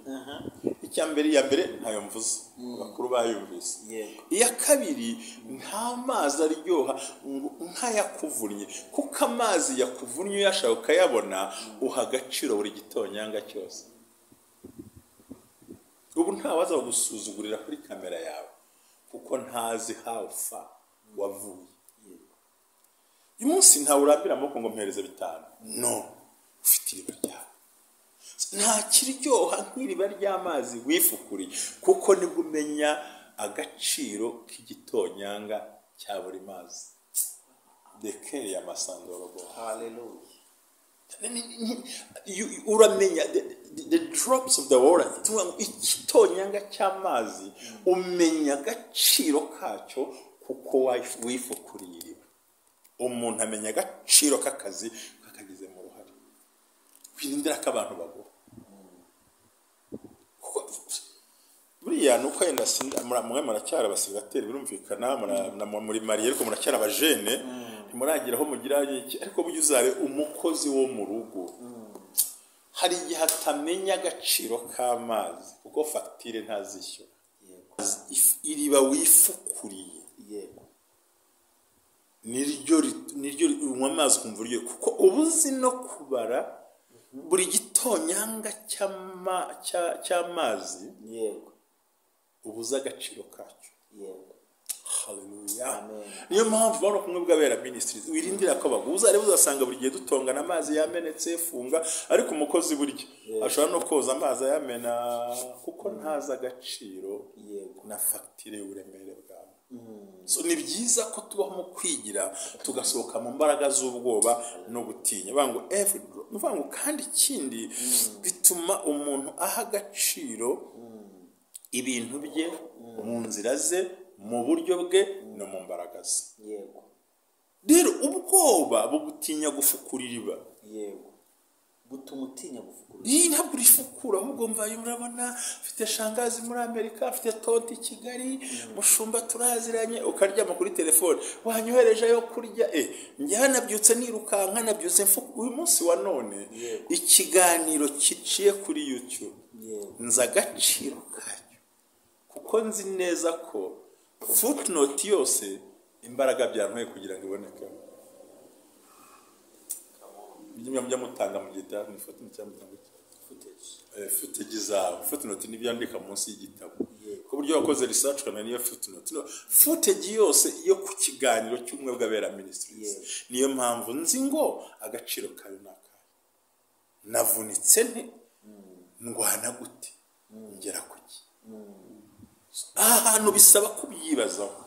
[SPEAKER 2] icyambere ya mbere ntayo mvuze bakuru bayumvise iya kabiri nta mazi aryoha nk'ayakuvunnye kuko amazi yakuvunnye uyashaka ukayabona uha agaciro buri gitonyanga cyose ubu ntawaza gusuzugurira kuri kamera yawe kuko ntazi how far wavuye uyu munsi ntawe urambira amaboko ngo mpereze 5 no ufite iriba ryawe nta kiryoha nk'iriba ry'amazi wifukuriye kuko nibwo umenya agaciro k'igitonyanga cya buri mazi dekere y'amasandoro go
[SPEAKER 1] haleluya
[SPEAKER 2] uramenya the drops of the water igitonyanga cy'amazi umenya agaciro kacyo kuko wifukuriye iriba umuntu amenya agaciro k'akazi kakagize mu ruhare kwirindira ko abantu bagura buriya nuko yenda mwe muracyara abasigateri birumvikana muri mariye ariko muracyara abajene ntimurageraho mugira iki, ariko burya uzabe umukozi wo mu rugo hari igihe atamenya agaciro k'amazi kuko fagitire ntazishyura. Iriba wifukuriye niryo unywa amazi ukumva uryoye, kuko uba uzi no kubara buri gitonyanga cy'amazi, uba uzi agaciro kacyo. Haleluya. Niyo mpamvu bano kumwe bw'abera ministries wirindira ko baguza rero uzasanga buri gihe dutongana amazi yamenetse funga, ariko umukozi burya ashobora no koza amazi yamena kuko ntaza agaciro na fagitire y'uburemere bwawe. So ni byiza ko tubaho mu kwigira tugasohoka mu mbaraga z'ubwoba no gutinya. Bango kandi ikindi bituma umuntu aha agaciro ibintu bye mu nzira ze, mu buryo bwe no mu mbaraga ze. Rero ubwoba bugutinya gufukura iriba.
[SPEAKER 1] Gutuma utinya gufukura.
[SPEAKER 2] Ntabwo urifukura, ahubwo mvaye murabona mfite shangazi muri Amerika, mfite tonti i Kigali, mushumba turaziranye, ukaryama kuri telefone wanyohereje yo kurya. Njye nabyutse nirukanka, nabyutse uyu munsi wa none ikiganiro kiciye kuri YouTube nza agaciro kayo, kuko nzi neza ko footnote yose imbaraga byantwaye kugira ngo iboneke. Mujya mutanga mu gitabo ni footage zawe. Footnote ni byandika munsi y'igitabo, ku buryo wakoze research kana niyo footnote. Footage yose yo ku kiganiro cy'umwe bw'abera ministries. Niyo mpamvu nzi ngo agaciro kayo nakayo. Navunitse nte, ndwana gute, ngera kuki. Ahantu bisaba kubyibazaho.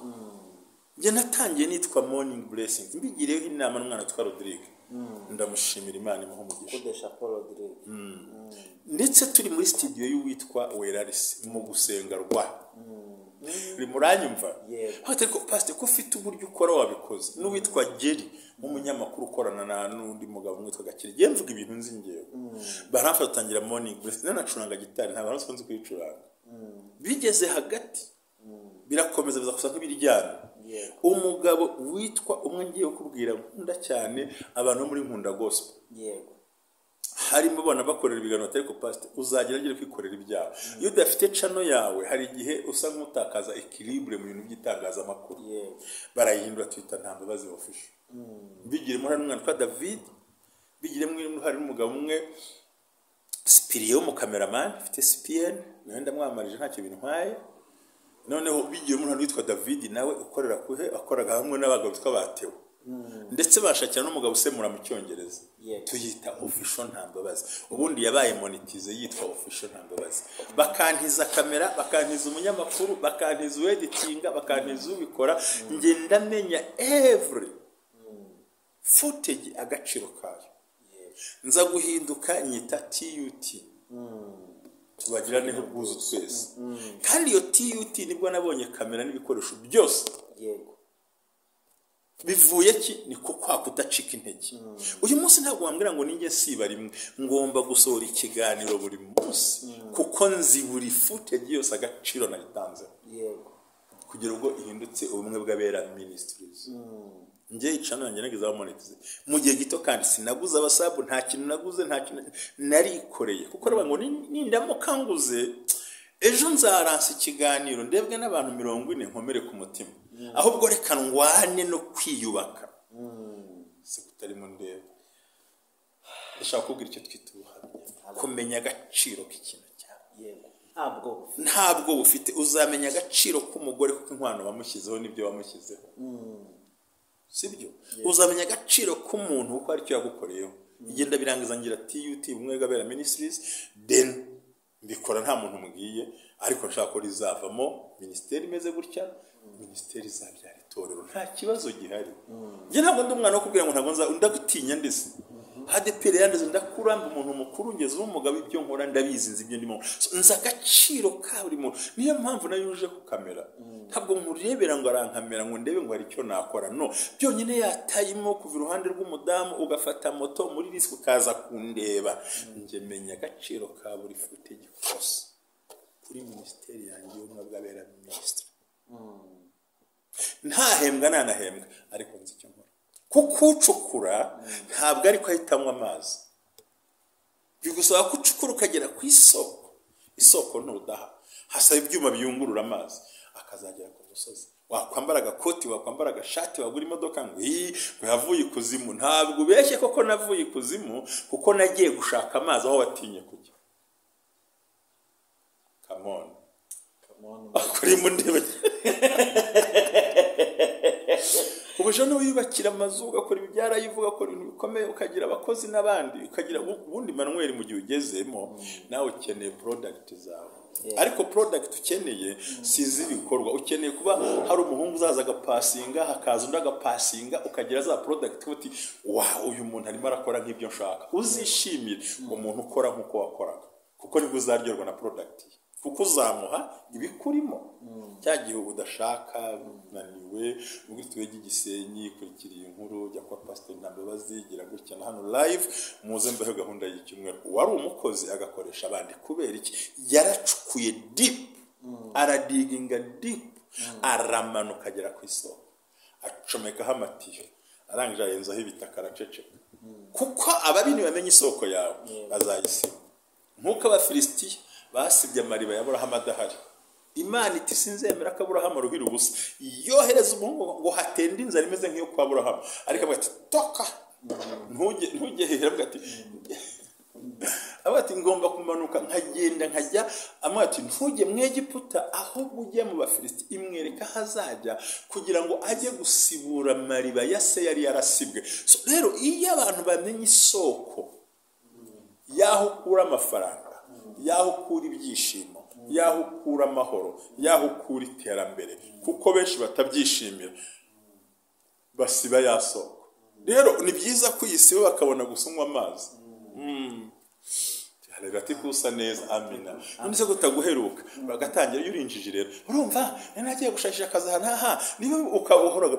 [SPEAKER 2] Njye natangiye nitwa Morning Blessings, mbigireho inama n'umwana twa Rodrigue. Ndamushimira Imana imuha umugisha. Ndetse turi muri studio y'uwitwa Werarisi mu gusenga rwa rimuranyumva. Ariko pastor ko ufite uburyo ukora wabikoze. N'uwitwa Jerry umunyamakuru ukorana n'undi mugabo mwitwa Gakire, je mvuga ibintu nzi ngewe. Barafatangira Morning Blessings, nanacuranga gitari nta bantu sonzi kuyicuranga. Bigeze hagati birakomeza biza kusa nk'ibiryana. Umugabo witwa umwe ngiye kubwira nkunda cyane abantu muri nkunda gospel. Harimo bana bakorera ibiganiro ariko pastor uzageragere kwikorera ibyawe. Iyo udafite channel yawe hari igihe usa nk'utakaza equilibre mu bintu by'itangaza makuru. Barayihindura Twitter nta mbabazi official. Bigire muri umwana kwa David, bigire muri hari umugabo umwe Spirio mu cameraman afite CPN, nawe ndamwamarije ntacyo bintu nkwaye. Noneho bigiye umuntu witwa David nawe ukorera kuhe akoraga hamwe n'abagabo bitwa batewe. Ndetse bashakira n'umugabo usemura mu cyongereza. Tuyita official ntambabazi. Ubundi yabaye monetize yitwa official ntambabazi. Bakantiza kamera, bakantiza umunyamakuru, bakantiza editing, bakantiza ubikora, nge ndamenya every footage agaciro kayo. Nza guhinduka nyita TUT. Tubagira neho bwuzu twese. Kandi iyo TUT nibwo nabonye kamera n'ibikoresho byose. Bivuye ki ni kwa kudacika intege. Uyu munsi ntabwo wambwira ngo ninjye siba rimwe, ngomba gusohora ikiganiro buri munsi kuko nzi buri footage yose agaciro nagitanze. Kugira ubwo ihindutse ubumwe bw'abera ministries. Nje icana nanjye nagize monetize mu gihe gito, kandi sinaguze abasabu, nta kintu naguze, nta kintu narikoreye, kuko raba ngo nindamuka nguze ejo nzaransa ikiganiro ndebwe n'abantu 40 nkomere ku mutima. Ahubwo reka ngwane no kwiyubaka. Se kutarimo ndebe. Ndashaka kubwira icyo twitubuhamye, kumenya agaciro k'ikintu cyawe. Ntabwo ufite uzamenya agaciro k'umugore kuko inkwano bamushyizeho nibyo bamushyizeho. Sibyo? Uzamenya agaciro k'umuntu uko ari cyo yagukoreyeho. Igenda birangiza ngira TUT ubumwe bw'abera ministries, then mbikora nta muntu mugiye, ariko nshaka ko rizavamo ministeri imeze gutya, ministeri zabyara itorero, nta kibazo gihari. Nje ntabwo ndi umwana wo kubwira ngo ntabwo ndagutinya ndese. Hadepere yandeze ndakuramba umuntu mukuru ngeze umugabo ibyo nkora ndabizi nzi ibyo ndimo. Nza agaciro ka buri muntu. Niyo mpamvu nayuje ku kamera. Ntabwo nkurebera ngo arankamera ngo ndebe ngo hari icyo nakora. No, byonyine yatayimo kuva iruhande rw'umudamu ugafata moto muri risk ukaza kundeba. Nje menya agaciro ka buri footage kose kuri ministeri yanjye y'ubumwe bw'abera ministry. Ntahembwa nanahembwa, ariko nzi icyo nkora. kuko ucukura ntabwo ariko ahitamo amazi, bigusaba ko ucukura ukagera ku isoko ntudaha, hasaba ibyuma biyungurura amazi akazagera ku musozi. Wakwambara agakoti, wakwambara agashati, wagura imodoka ngo yavuye ikuzimu. Ntabwo ubeshye koko navuye ikuzimu, kuko nagiye gushaka amazi aho watinye kujya. Come on. Akuri mu ndebe. Ubusho no wiyubakira amazu, ugakora ibyarayivuga, ukora ibintu bikomeye, ukagira abakozi n'abandi, ukagira ubundi Manuel mu gihe ugezemo, nawe ukeneye product zawe. Ariko product ukeneye sizi ibikorwa, ukeneye kuba hari umuhungu uzaza agapasinga, hakaza undi agapasinga, ukagira za product uti wow, uyu muntu arimo arakora nk'ibyo nshaka. Uzishimire umuntu ukora nk'uko wakoraga, kuko nibwo uzaryoherwa na product ye, kuko uzamuha ibikurimo. Cya gihe udashaka, naniwe ubwo tuwege Gisenyi, kurikiriye inkuru jya kwa Pastor Ntambabazi, gira gutya na hano live, muze mbaho gahunda y'icyumweru. Wari umukozi agakoresha abandi kubera iki? Yaracukuye deep, aradiginga deep, aramanuka agera ku isoko, acomekaho amatiyo, arangije ayenzaho ibitaka, araceceka. Kuko ababini bamenye isoko yawe bazayisiba. Nkuko abafilisitiya basibye amariba ya Aburahamu adahari, Imana iti sinzemera ko Aburahamu aruhira ubusa, yohereza umuhungu ngo hatende inzara imeze nk'iyo kwa Aburahamu. Ariko avuga ati toka, ntujye hehera, avuga ati ngomba kumanuka nkagenda nkajya. Avuga ati ntujye mu Egiputa, ahubwo ujye mu Bafilisiti, imwereka hazajya kugira ngo ajye gusibura amariba ya se yari yarasibwe. So rero iyo abantu bamenye isoko yaho ukura amafaranga, yaho ukura ibyishimo, yaho ukura amahoro, yaho ukura iterambere, kuko benshi batabyishimira, basiba ya soko. Rero ni byiza kuyisiba bakabona gusumwa amazi. Rero ati kusa neza, amina. None se gutaguheruka bagatangira yurinjije. Rero urumva nagiye gushakisha akazi aha niba ukabohoraga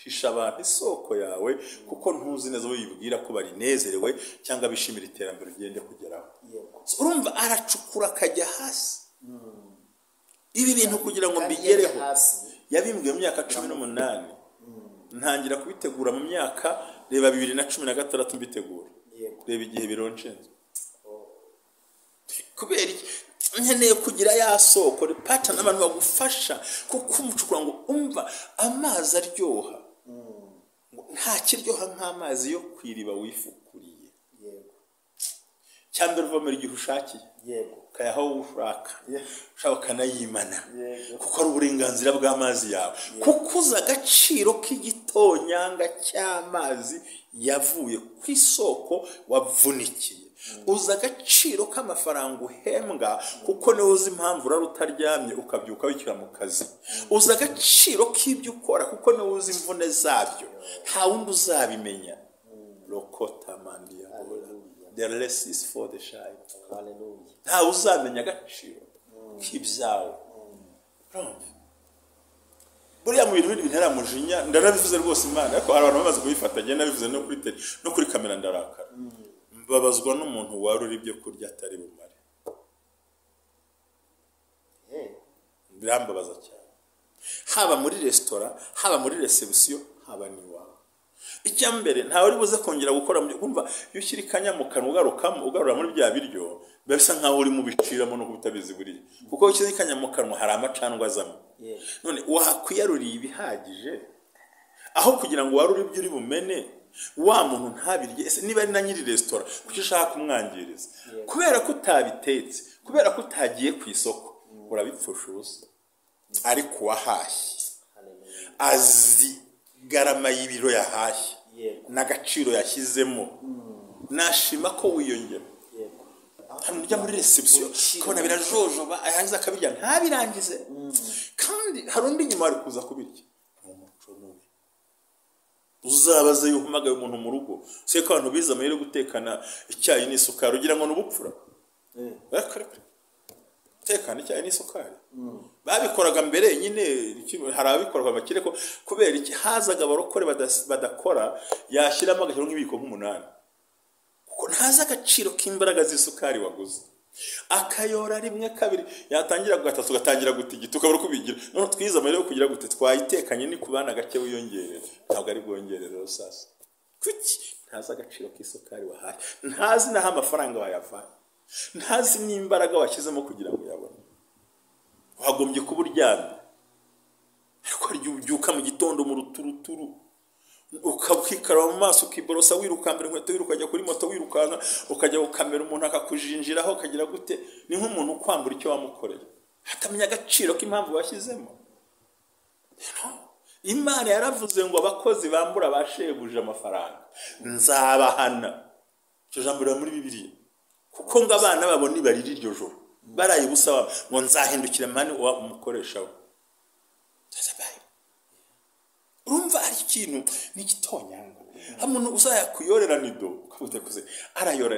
[SPEAKER 2] hisha abantu isoko yawe, kuko ntuzi neza wibwira ko bari nezerewe cyangwa bishimira iterambere ugende kugeraho. Urumva aracukura akajya hasi. Ibi bintu kugira ngo mbigereho yabimbwiye mu myaka 18, ntangira kubitegura mu myaka reba 2016 mbitegura. Reba igihe bironcenze. Kubera nkeneye kugira ya soko ripata n'abantu bagufasha, kuko umucukura ngo umva amazi aryoha, nta kiryoha nk'amazi yo kwiriba wifukuriye. Cyambere uvomera igihe ushakiye, kayaho ushaka, ushaka kanayimana, kuko ari uburenganzira bw'amazi yawe, kuko uza agaciro k'igitonyanga cy'amazi yavuye ku isoko wavunikiye. Uza agaciro k'amafaranga uhembwa, kuko niwe uzi impamvu urara utaryamye ukabyuka wishyura mu kazi. Uza agaciro k'ibyo ukora, kuko niwe uzi imvune zabyo, nta wundi uzabimenya. Lokota mandia, the less is for the shy. Nta uzamenya agaciro k'ibyawe. Buriya mu bintu bintera mujinya, ndarabivuze rwose Imana, ariko abantu bamaze kubifata, agenda nabivuze no kuri kamera ndarakara. Babazwa n'umuntu warura ibyo kurya atari bumare. Birambabaza cyane. Haba muri restaurant, haba muri reception, haba niwawe. Icyambere ntawe uri buze kongera gukora mu kumva iyo ushyirikanya mu kanwa ugarura muri bya biryo, bisa nkaho uri mu biciramo no kubitabizi buriye. Kuko ushyirikanya mu kanwa hari amacandwa azamo. None wakwiyaruriye ibihagije, aho kugira ngo warure ibyo uri bumene, wa muntu ntabirye. Ese niba ari na nyiri restaurant kuki ushaka kumwangiriza? Kubera ko utabitetse, kubera ko utagiye ku isoko, urabipfusha ubusa. Ariko wahashye azi garama y'ibiro yahashye n'agaciro yashyizemo, nashima ko wiyongera. Hano ujya muri reception kubona birajojoba, ahanze akabirya ntabirangize, kandi hari undi nyuma ari kuza kubirya. Uzabaze yuhamagaye umuntu mu rugo, se ko abantu biza amahire gutekana icyayi n'isukari ugira ngo n'ubupfura. Tekana icyayi n'isukari babikoraga mbere nyine, hari ababikoraga bakire ko kubera iki hazaga abarokore badakora, yashyiramo agashyiro nk'ibiko nk'umunani, kuko ntaza agaciro k'imbaraga z'isukari waguze. akayora rimwe kabiri yatangira gatatu gatangira gutigita ukabura kubigira none twiza amahirwe kugira gute twayitekanye ni kubana gake wiyongerera ntabwo ari bwongerero sasa kuki ntazi agaciro k'isukari wahaye ntazi naho amafaranga wayavanye ntazi n'imbaraga washyizemo kugira ngo uyabone wagombye kuba uryamye ariko ubyuka mu gitondo mu ruturuturu ukabwikara mu maso ukiborosa wirukambira inkweto wirukajya kuri moto wirukanka ukajya gukamera umuntu akakujinjiraho kagira gute ni nk'umuntu ukwambura icyo wamukoreye hatamenya agaciro k'impamvu washyizemo Imana yaravuze ngo abakozi bambura abashebuje amafaranga nzabahana icyo jambo riri muri Bibiliya kuko ngo abana babo nibarira iryo joro baraye busaba ngo nzahindukire mani uwa umukoresha we urumva ari ikintu ni gitonyanga hamuntu uzayakuyorera nido ukabute kuze arayora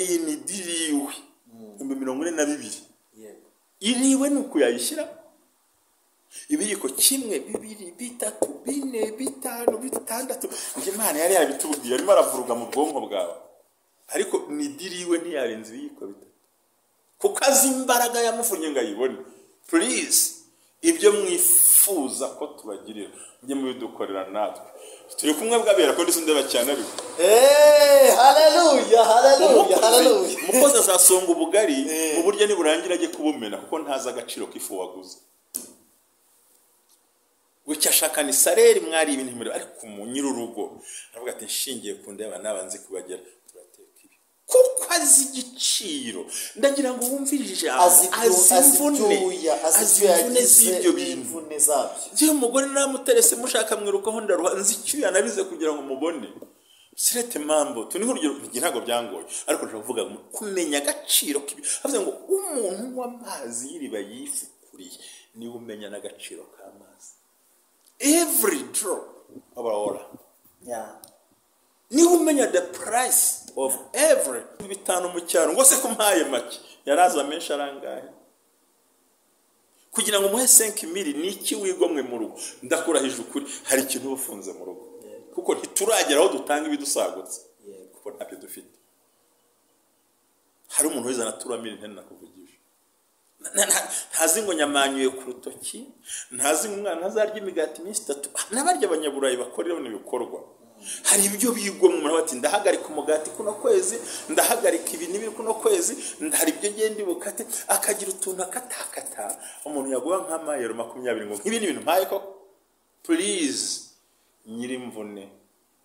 [SPEAKER 2] iyi ni diriwe 42 iriwe nuko yayishyira ibiyiko kimwe bibiri bitatu bine bitanu bitandatu Imana yari yabitubwiye arimo aravuruga mu bwonko bwawe ariko ni diriwe ntiyarenze ibiyiko bitatu kuko azi imbaraga yamufunye ngo ayibone please ibyo mwifuza ko tubagirira mujye mubidukorera natwe turi kumwe bwabera ko ndisundeba cyane ariko
[SPEAKER 1] haleluya haleluya haleluya
[SPEAKER 2] umukozi azasonga ubugari mu buryo niburangira agiye kubumena kuko ntazi agaciro k'ifu waguze Ucyashaka ni saleri mwari ibintu mbere ariko mu nyirurugo aravuga ati nshingiye kundeba nabanze kubagera turateka ibi kuko azi igiciro ndagira ngo wumvirije azimvune z'ibyo bintu gihe umugore namuterese mushaka mwirukaho ndaruha nzi icyo yanabize kugira ngo mubone sirete mambo tuni nk'urugero ntago byangoye ariko ndavuga kumenya agaciro kibi avuze ngo umuntu w'amazi y'iriba yifukuriye ni umenya n'agaciro k'amazi every drop of water ni umenya the price of every bitanu mu cyaro ngo se kumpaye make yaraza menshi arangaye kugira ngo muhe 5,000 niki wigomwe mu rugo ndakurahije ukuri hari ikintu ufunze mu rugo kuko ntiturageraho dutanga ibidusagutse kuko ntabyo dufite hari umuntu wizana turamira intene nakuvugisha ntazi ngo nyamanyuye ku rutoki ntazi ngo umwana azarya imigati minsi 3 nabarya abanyaburayi bakorera n'ibikorwa hari ibyo bigomwe umuntu bati ndahagarika umugati kuno kwezi ndahagarika ibi nibi kuno kwezi hari ibyo genda ibukate akagira utuntu akatakata umuntu yaguha nk'amayero 20 ngo ibi ni ibintu mpaye ko please nyirimvune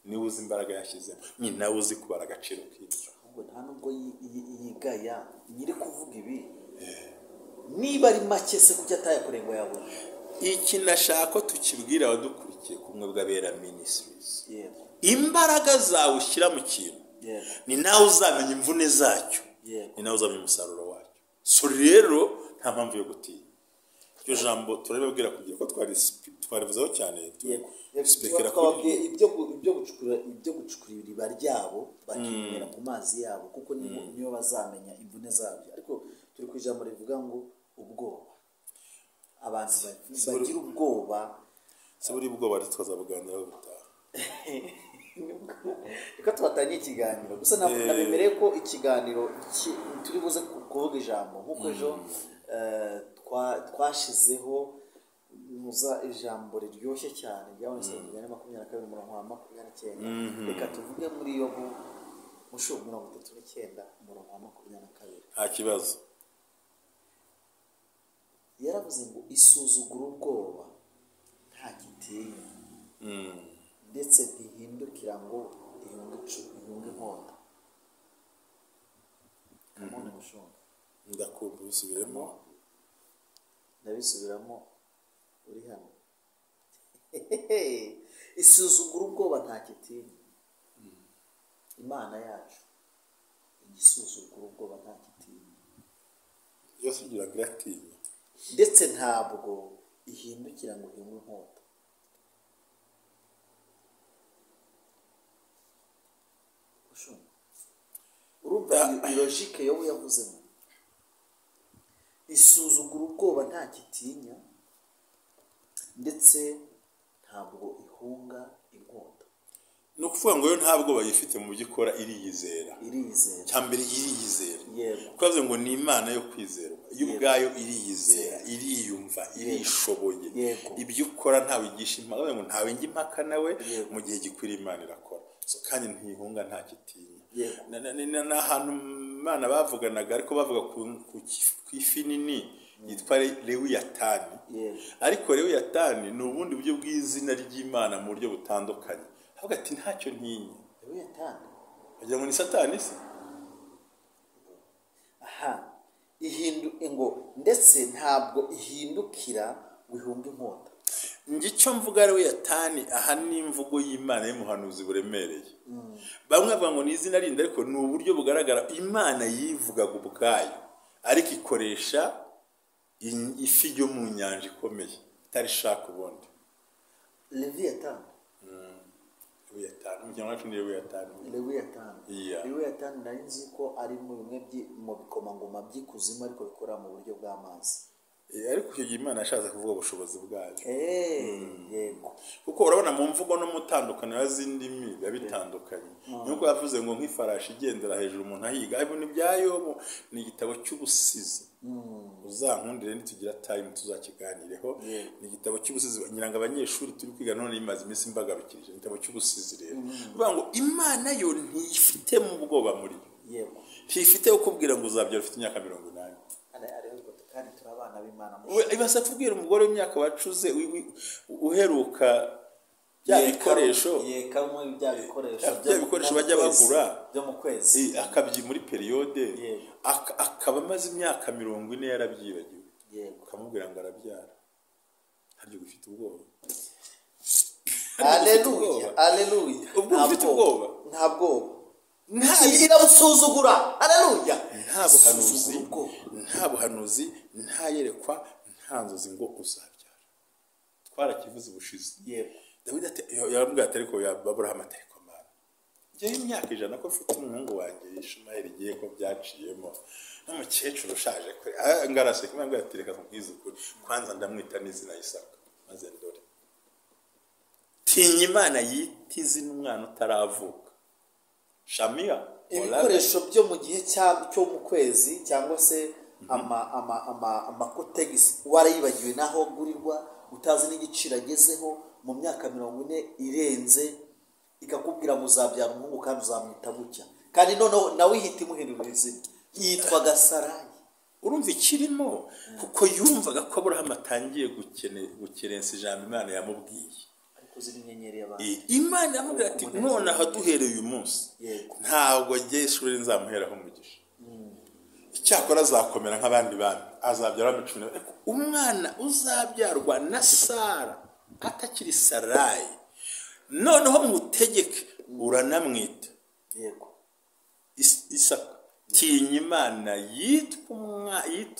[SPEAKER 2] ni uzi imbaraga yashyizemo ni nawe uzi kubara agaciro k'ibyo
[SPEAKER 1] ahubwo nta nubwo yigaya nyiri kuvuga ibi niba ari make se kujya atayakorengo yabona
[SPEAKER 2] iki nashaka tukibwira abadukurikiye kumwe bwabera ministries imbaraga zawe ushyira mu kintu ni nawe uzamenya imvune zacyo ni nawe uzamenya umusaruro wacyo so rero nta mpamvu yo gutinya iryo jambo turabibabwira kugira ko twarivuzaho cyane
[SPEAKER 1] speakera kuri ibyo gucukura iriba ryabo bakimera ku mazi yabo kuko niyo bazamenya imvune zabyo ariko turi ku ijambo rivuga ngo ubwoba abantu bagira ubwoba
[SPEAKER 2] se buri ubwoba twazabuganiraho gutaha
[SPEAKER 1] reka tubatanye ikiganiro gusa nabemereye ko ikiganiro turi buze kuvuga ijambo nk'uko ejo twashizeho muza ijambo riryoshye cyane ryabonetse mu 22:29 reka tuvuge muri yo mushubu 39:22
[SPEAKER 2] nta kibazo
[SPEAKER 1] yaravuze ngo isuzugura ubwoba nta gitinya ndetse ntihindukira ngo ihunge inkota kamone mushonga
[SPEAKER 2] ndakumva bisubiremo
[SPEAKER 1] ndabisubiramo uri hano isuzugura ubwoba nta gitinya Imana yacu igisuzugura ubwoba nta gitinya
[SPEAKER 2] yose ugira gratinya
[SPEAKER 1] ndetse ntabwo ihindukira ngo ihunge inkota urumva logique yo yavuzemo isuzugura ubwoba nta gitinya ndetse ntabwo ihunga inkota
[SPEAKER 2] no kuvuga ngo yo ntabwo bayifite mu byikora iriyizera cyambere iriyizera kwavuze ngo ni Imana yo kwizerwa y'ubwayo iriyizera iriyumva irishoboye ibyo ukora ntawe igisha impaka ngo ntawe ngi impaka nawe mu gihe gikwira Imana irakora so kandi ntihunga nta kitinya na hantu Imana bavuganaga ariko bavuga ku ifi nini yitwa Lewiyatani ariko Lewiyatani ni ubundi buryo bw'izina ry'Imana mu buryo butandukanye havuga ati ntacyo ntinya
[SPEAKER 1] Lewiyatani
[SPEAKER 2] agira ngo ni Satani se
[SPEAKER 1] ngo ndetse ntabwo ihindukira wihunga inkota
[SPEAKER 2] ngicyo mvuga Lewiyatani aha ni imvugo y'Imana y'umuhanuzi buremereye bamwe bavuga ngo ni izina rindi ariko ni uburyo bugaragara Imana yivugaga ubwayo ariko ikoresha ifi yo mu nyanja ikomeye itarishaka ubundi
[SPEAKER 1] Lewiyatani Lewiyatani nari nzi ko ari mu bimwe mu bikomangoma by'ikuzimu ariko bikora mu buryo bw'amazi
[SPEAKER 2] ariko icyo gihe Imana yashatse kuvuga ubushobozi bwayo
[SPEAKER 1] yego
[SPEAKER 2] kuko urabona mu mvugo no mutandukaniro z'indimi biba bitandukanye nuko yavuze ngo nk'ifarashi igendera hejuru umuntu ahiga ariko ni byayo ni igitabo cy'ubusizi uzankundire nitugira time tuzakiganireho ni igitabo cy'ubusizi nyiranga abanyeshuri turi kwiga none imaze iminsi mbagabikirije igitabo cy'ubusizi rero uvuga ngo Imana yo ntifite mu bwoba muri
[SPEAKER 1] yego
[SPEAKER 2] ntifite ukubwira ngo uzabyara ufite imyaka 80
[SPEAKER 1] kandi turabana b'Imana
[SPEAKER 2] ibasa kubwira umugore w'imyaka wacuze uheruka bya bikoresho
[SPEAKER 1] bya
[SPEAKER 2] bikoresho bajya bagura
[SPEAKER 1] byo mu kwezi
[SPEAKER 2] akabyi muri periode akaba amaze imyaka 40 yarabyibagiwe ukamubwira ngo arabyara haryo gufite ubwoba
[SPEAKER 1] Haleluya
[SPEAKER 2] ubwo ufite ubwoba
[SPEAKER 1] ntabwo irabusuzugura haleluya
[SPEAKER 2] nta buhanuzi nta yerekwa nta nzozi ngo uzabyara twarakivuze ubushize Dawidi ati yarambwira ati ariko yababura amategeko Mana njye imyaka 100 ko mfite umuhungu wanjye Ishumayeli giye ko byaciyemo n'umukecuru ushaje kuri ngarase kumwe ngo atereka kubwiza ukuri kwanza ndamwita n'izina Isaka maze ndore tinya Imana yitize n'umwana utaravuka Shamia
[SPEAKER 1] ibikoresho byo mu gihe cyo mu kwezi cyangwa se amakotegisi warayibagiwe naho gurirwa utazi n'igiciro agezeho mu myaka 40 irenze ikakubwira ngo uzabyara umuhungu kandi uzamwita gutya kandi noneho nawe ihita imuhinduriza yitwa Gasarayi
[SPEAKER 2] urumva ikirimo kuko yumvaga ko Aburahamu atangiye gukerensa ijambo Imana yamubwiye Imana yamubwira ati none aha duhereye uyu munsi ntabwo Yeshuri nzamuheraho umugisha icyakora azakomera nk'abandi bana azabyara amacumi ariko umwana uzabyarwa na Sara atakiri Sarayi noneho mutegeke uranamwita Isaka tinya Imana yitwa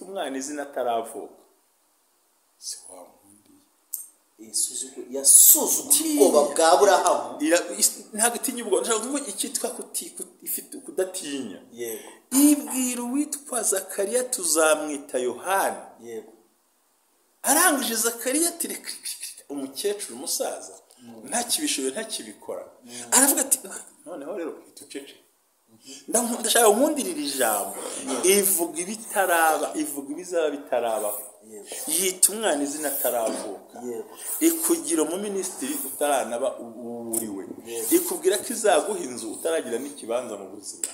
[SPEAKER 2] umwana izina ataravuka si
[SPEAKER 1] yasuzuguye ubwoba bwa Aburahamu
[SPEAKER 2] ntabwo itinya ubwoba ntabwo ngo ikitwa kudatinya ibwira uwitwa Zakariya tuzamwita Yohana arangije Zakariya ati umukecuru umusaza ntakibishoboye ntakibikora aravuga ati noneho rero tucece ndashaka nkundirira ijambo ivuga ibitaraba ivuga ibizaba bitaraba yita umwana izina ataravuka ikugira mu minisitiri utaranaba uriwe ikubwira ko izaguha inzu utaragira n'ikibanza mu buzima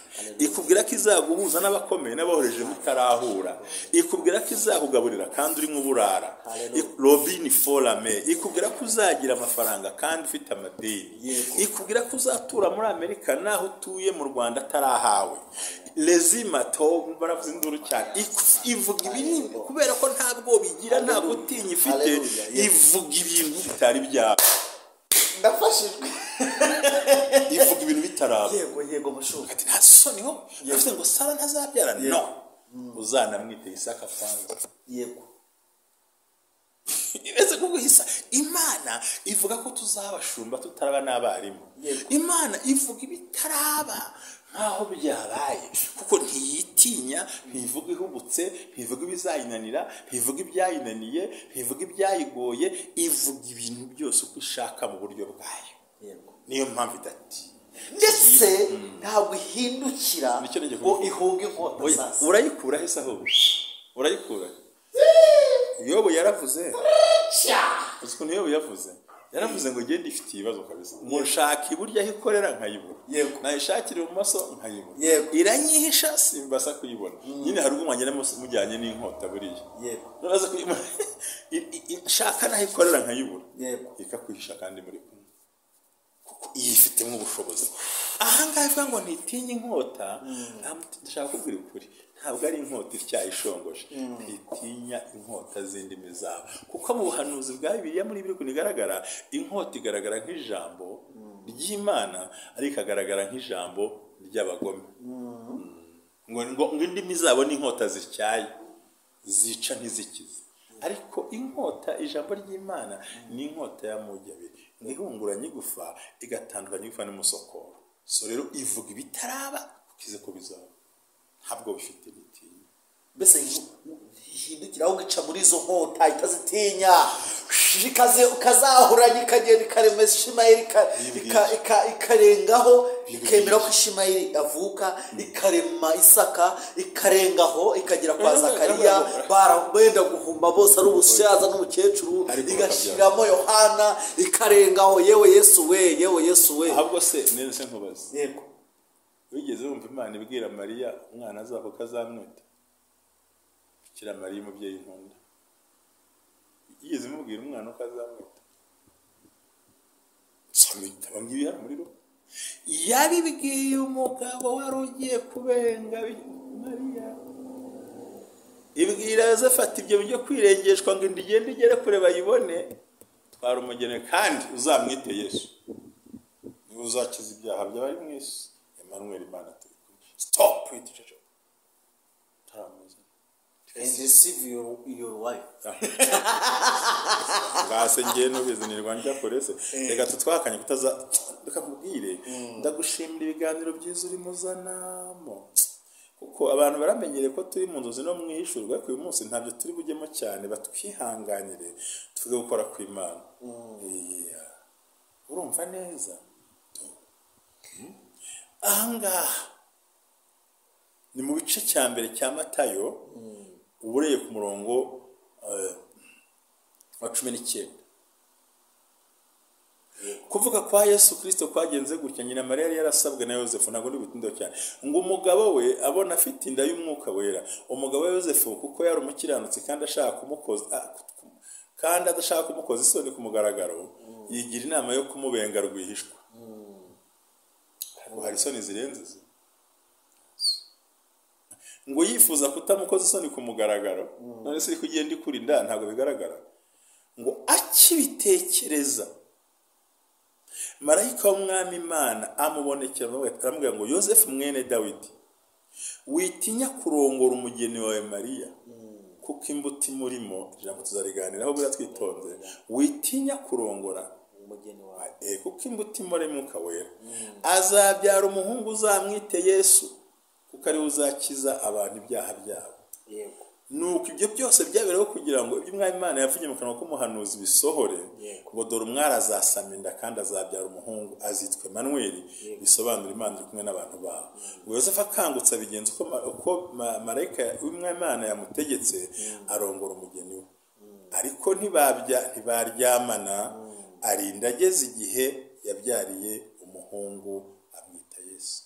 [SPEAKER 2] ikubwira ko izaguhuza n'abakomeye n'abahoreje mutarahura ikubwira ko izakugaburira kandi uri nk'uburara Robin Forame ikubwira ko uzagira amafaranga kandi ufite amadeni ikubwira ko uzatura muri Amerika naho utuye mu Rwanda atarahawe lezima to baravuze induru cyane ivuga ibintu kubera ko ntabwo bigira nta gutinya ifite ivuga ibintu bitari byabo
[SPEAKER 1] ndafashijwe
[SPEAKER 2] ivuga ibintu bitaraba
[SPEAKER 1] yego mushuka
[SPEAKER 2] ati nta soni ho yavuze ngo Sara ntazabyara no uzanamwite Isaka kwanza
[SPEAKER 1] yego
[SPEAKER 2] Ibeze kuguhisa Imana ivuga ko tuzabashumba tutaraba n'abarimu Imana ivuga ibitaraba nkaho byabaye kuko ntiyitinya ntivuga ihubutse ntivuga ibizayinanira ntivuga ibyayinaniye ntivuga ibyayigoye ivuga ibintu byose uko ishaka mu buryo bwayo
[SPEAKER 1] yego
[SPEAKER 2] niyo mpamvu idati
[SPEAKER 1] ndetse ntabwo ihindukira ngo ihunge inkota sasa
[SPEAKER 2] urayikura he saho urayikura Yobu yaravuze uko niyo yavuze yaravuze ngo gende ifite ibibazo kabisa ngo nshaka iburyo ahikorera nkayibura nayishakira ibumoso nkayibura iranyihisha simbasa kuyibona nyine hari umwanya mujyanye n'inkota buriya naza kuyibona shaka nahikorera nkayibura ikakwihisha kandi muri kumwe kuko yifitemo ubushobozi ahangahe ivuga ngo ntitinye inkota ndashaka kubwira ukuri ntabwo ari inkota icyayishongoje ntitinya inkota z'indimi zabo kuko mu buhanuzi bwa Bibiliya muri biri kunigaragara inkota igaragara nk'ijambo ry'Imana ariko ikagaragara nk'ijambo ry'abagome ngo indimi zabo ni inkota zityaye zica ntizikize ariko inkota ijambo ry'Imana ni inkota y'amugi abiri ihunguranya igufa igatandukanya igufa n'umusokoro so rero ivuga ibitaraba ukize ko bizaba ntabwo bifite ibiti
[SPEAKER 1] mbese hindukira aho gica muri izo nkota itazitinya ukazahuranya ikagenda ikarema Ishimayeli ikarengaho ikemera ko Ishimayeli avuka ikarema Isaka ikarengaho ikagera kwa Zakariya barabenda guhuma bose ari ubushaza n'umukecuru igashiramo Yohana ikarengaho yewe Yesu we
[SPEAKER 2] ahubwo se nese nkubaze yego wigeze wumva Imana ibwira Mariya umwana azako kazamwita Bikira Mariya umubyeyi nkunda yigeze mubwira umwana uko azamwita samita bamwibiha muri ro yabibwiye umugabo wari ugiye kubenga Mariya ibwira Yosefu ati ibyo byo kwirengeshwa ngo ndigende igere kure bayibone twara umugene kandi uzamwite Yesu niwe uzakiza ibyaha by'abari mu isi Imana turi stop it jojo taramuze
[SPEAKER 1] and receive your wife
[SPEAKER 2] ngase ngiye no bizinirwa njya korese reka tutwakanye kutaza ndakubwire ndagushimira ibiganiro byiza uri muzanamo kuko abantu baramenyere ko turi mu nzozi no mwihishurwa ko uyu munsi ntabyo turi bujyemo cyane batwihanganire tuvuge gukora ku Imana urumva neza ahangaha ni mu bice cya mbere cya Matayo ubureye ku murongo wa 19 kuvuga kwa Yesu Kristo kwagenze gutya nyina Mariya yari yarasabwe na Yosefu ntago n'ibitindo cyane ngo umugabo we abona afite inda y'umwuka wera umugabo wa Yosefu kuko yari umukiranutsi kandi ashaka kumukoza isoni ku mugaragaro yigira inama yo kumubenga rwihishwa hari isoni zirenze ngo yifuza kutamukoza isoni ku mugaragaro none se kugenda ikurinda ntago bigaragara ngo akibitekereza marayika w'umwami Imana amubonekera aramubwira ngo Yosefu mwene Dawidi witinya kurongora umugeni wawe Mariya kuko imbuto murimo ijambo tuzariganiraho bura twitonze witinya kurongora umugeni wawe kuko imbuto murimo kawera azabyara umuhungu uzamwite Yesu kuko ari uzakiza abantu ibyaha byabo yego nuko ibyo byose byabereho kugira ngo ibyo umwami Imana yavuye mu kanwa k'umuhanuzi bisohore ngo dore umwari azasama inda kandi azabyara umuhungu azitwe Manuel bisobanura Imana iri kumwe n'abantu bawe ngo Yosefu akangutse abigenza uko marayika w'umwami Imana yamutegetse arongora umugeni we ariko ntibaryamana arinda ageze igihe yabyariye umuhungu amwita Yesu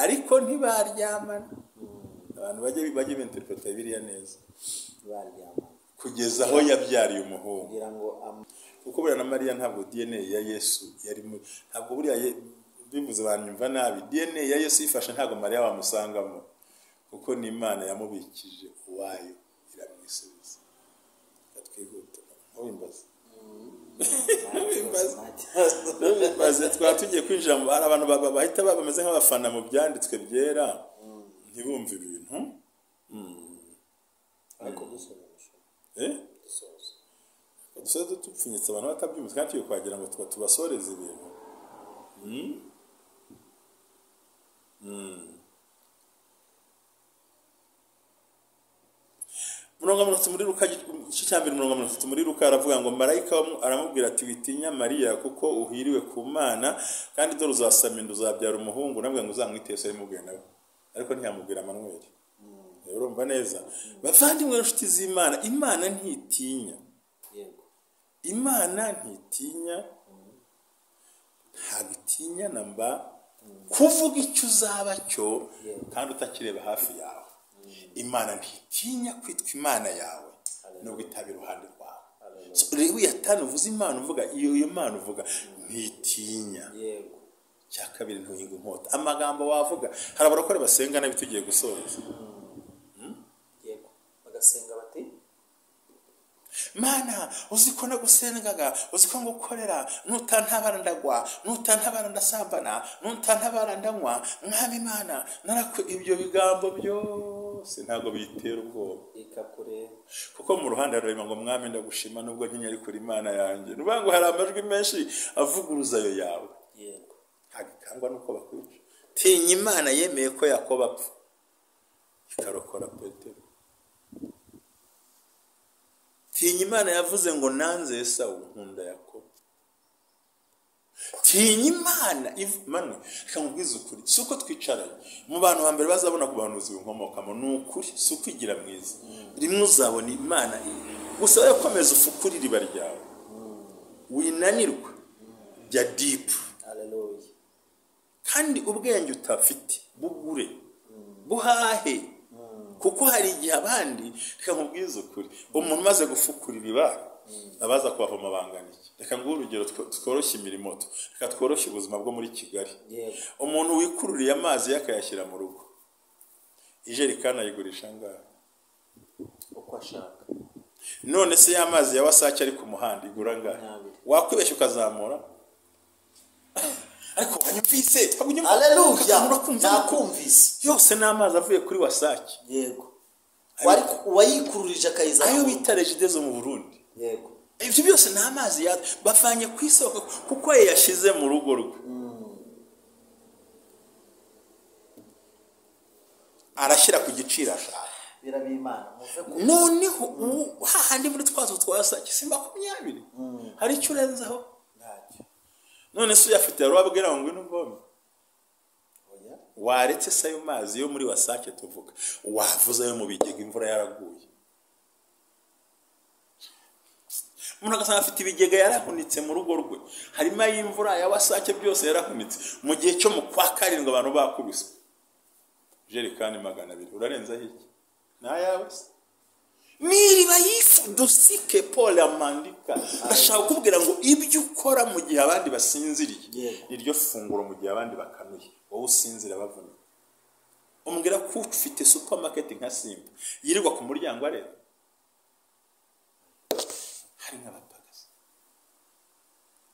[SPEAKER 2] ariko ntibaryamana abantu bajye binterpreta Bibiliya neza
[SPEAKER 1] baryamana
[SPEAKER 2] kugeza aho yabyariye umuhungu
[SPEAKER 1] kugira ngo
[SPEAKER 2] kuko buriya na Mariya ntabwo DNA ya Yesu yari ntabwo buriya bivuze banyumva nabi DNA ya Yesu yifashe ntabwo Mariya wamusangamo kuko ni Imana yamubikije uwayo iramwisubiza atwihuta wimbaza wimbaza twatugiye kwinjira mu abantu bahita bameze nk'abafana mu byanditswe byera ntibumve ibintu
[SPEAKER 1] ariko dusobanura
[SPEAKER 2] dusoze dupfunyitse abantu batabyumva kandi tugiye kwagira ngo tubasoreze ibintu 30 muri Luka igice cya 30 muri Luka aravuga ngo marayika aramubwira ati witinya Mariya kuko uhiriwe ku Mana kandi dore uzasama inda uzabyara umuhungu nabwo ngo uzamwite Yesu ari mubwira nawe ariko ntiyamubwira Manuel. Urumva neza bavandimwe inshuti z'Imana, Imana ntitinya.
[SPEAKER 1] Yego.
[SPEAKER 2] Imana ntitinya, ntabwo itinya namba kuvuga icyo uzaba cyo kandi utakireba hafi yawe. Imana ntitinya kwitwa Imana yawe nubwo itaba iruhande rwawe. Rero yatanu uvuze Imana uvuga iyo Imana uvuga ntitinya.
[SPEAKER 1] Yego.
[SPEAKER 2] Cya kabiri ntuhinga inkota. Amagambo wavuga hari abarokore basenga nabi tugiye gusoza.
[SPEAKER 1] Yego. Bagasenga bati
[SPEAKER 2] Mana uziko nagusengaga uziko ngukorera nutantabara ndagwa nutantabara ndasambana nutantabara ndanywa mwami Imana narakwe ibyo bigambo byose ntago bitera ubwoba
[SPEAKER 1] ikakure
[SPEAKER 2] kuko mu ruhande harimo ngo mwami ndagushima nubwo ntinya ari kuri Imana yanjye nubango hari amajwi menshi avuguruza yo yawe.
[SPEAKER 1] Yego.
[SPEAKER 2] Hagikangwa nuko bakwica tinya Imana yemeye ko Yakobo apfa ikarokora Petero. Tinya Imana yavuze ngo nanze Esawu nkunda Yakobo. Tinya Imana Imana kamubwiza ukuri suko twicaranye mu bantu hambere bazabona ku bantu z'inkomokamo n'ukuri suko igira mwiza rimwe uzabona Imana gusa yakomeza ufukuri riba ryawe winanirwa bya deep.
[SPEAKER 1] Hallelujah.
[SPEAKER 2] Kandi ubwenge utafite bugure buhahe kuko hari igihe abandi reka nkubwiza ukuri umuntu maze gufukura iriba abaza kubavoma banganiki. Reka nguhe urugero tworoshye imirimo reka tworoshye ubuzima bwo muri Kigali. Umuntu wikururiye amazi yakayashyira mu rugo ijerikani ayigurisha ngaho
[SPEAKER 1] uko ashaka.
[SPEAKER 2] None se y'amazi ya wasake ari ku muhanda igura ngaho wakwibeshya ukazamura ariko wanyumvise.
[SPEAKER 1] Hallelujah. Nakumvise
[SPEAKER 2] yose n'amazi avuye kuri wasake.
[SPEAKER 1] Yego. Wayikururije akayiza
[SPEAKER 2] ayo bita regide zo mu Burundi.
[SPEAKER 1] Yego.
[SPEAKER 2] Ibyo byose n'amazi bavanye ku isoko kuko yashize mu rugo rwe. Arashyira ku giciro ashaka.
[SPEAKER 1] Birabimana
[SPEAKER 2] noneho hahandi muri twazo twasake si 20 hari icyo urenzaho
[SPEAKER 1] ntacyo.
[SPEAKER 2] None se uyafite yarababwira ngo ngwino uvome
[SPEAKER 1] oya
[SPEAKER 2] waretse se ayo mazi yo muri wasake tuvuga wavuze yo mu bigega imvura yaraguye. Umuntu agasanga afite ibigega yarahunitse mu rugo rwe harimo y'imvura ya wasake byose yarahunitse mu gihe cyo mu kwa karindwi abantu bakubise jerikani 200 urarenza iki nayawe niriba dusike Paul amandika ashaka kubwira ngo ibyo ukora mu gihe abandi basinziriye niryo funguro mu gihe abandi bakanuye wowe usinzira bavuna. Umbwira ko ufite supermarket nka Simba yirirwa ku muryango areba hari nk'abapagazi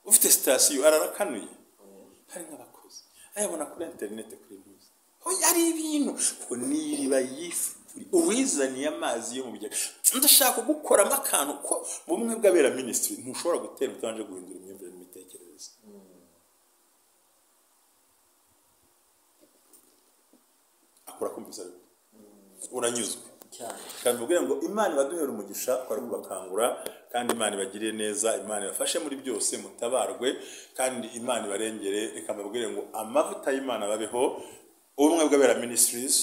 [SPEAKER 2] ufite station ararakanuye hari nk'abakozi ayabona kuri internet kuri news ari ibintu ko niriba uwizaniye amazi yo mu bigega. Ndashaka gukoramo akantu ko mu bumwe bw'abera ministry ntushobora gutera utanje guhindura imyumvire n'imitekerereze. Akora kumvisa uranyuzwe
[SPEAKER 1] cyane
[SPEAKER 2] kandi ubwira ngo Imana ibaduhera umugisha kwari kubakangura kandi Imana ibagiriye neza Imana ibafashe muri byose mutabarwe kandi Imana ibarengere. Reka mbabwire ngo amavuta y'Imana babeho ubumwe bw'abera ministries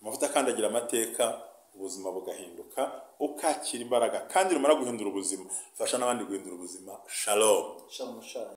[SPEAKER 2] amavuta kandi agira amateka ubuzima bugahinduka ukakira imbaraga kandi rumara guhindura ubuzima fasha n'abandi guhindura ubuzima. Shalom.
[SPEAKER 1] Shalom.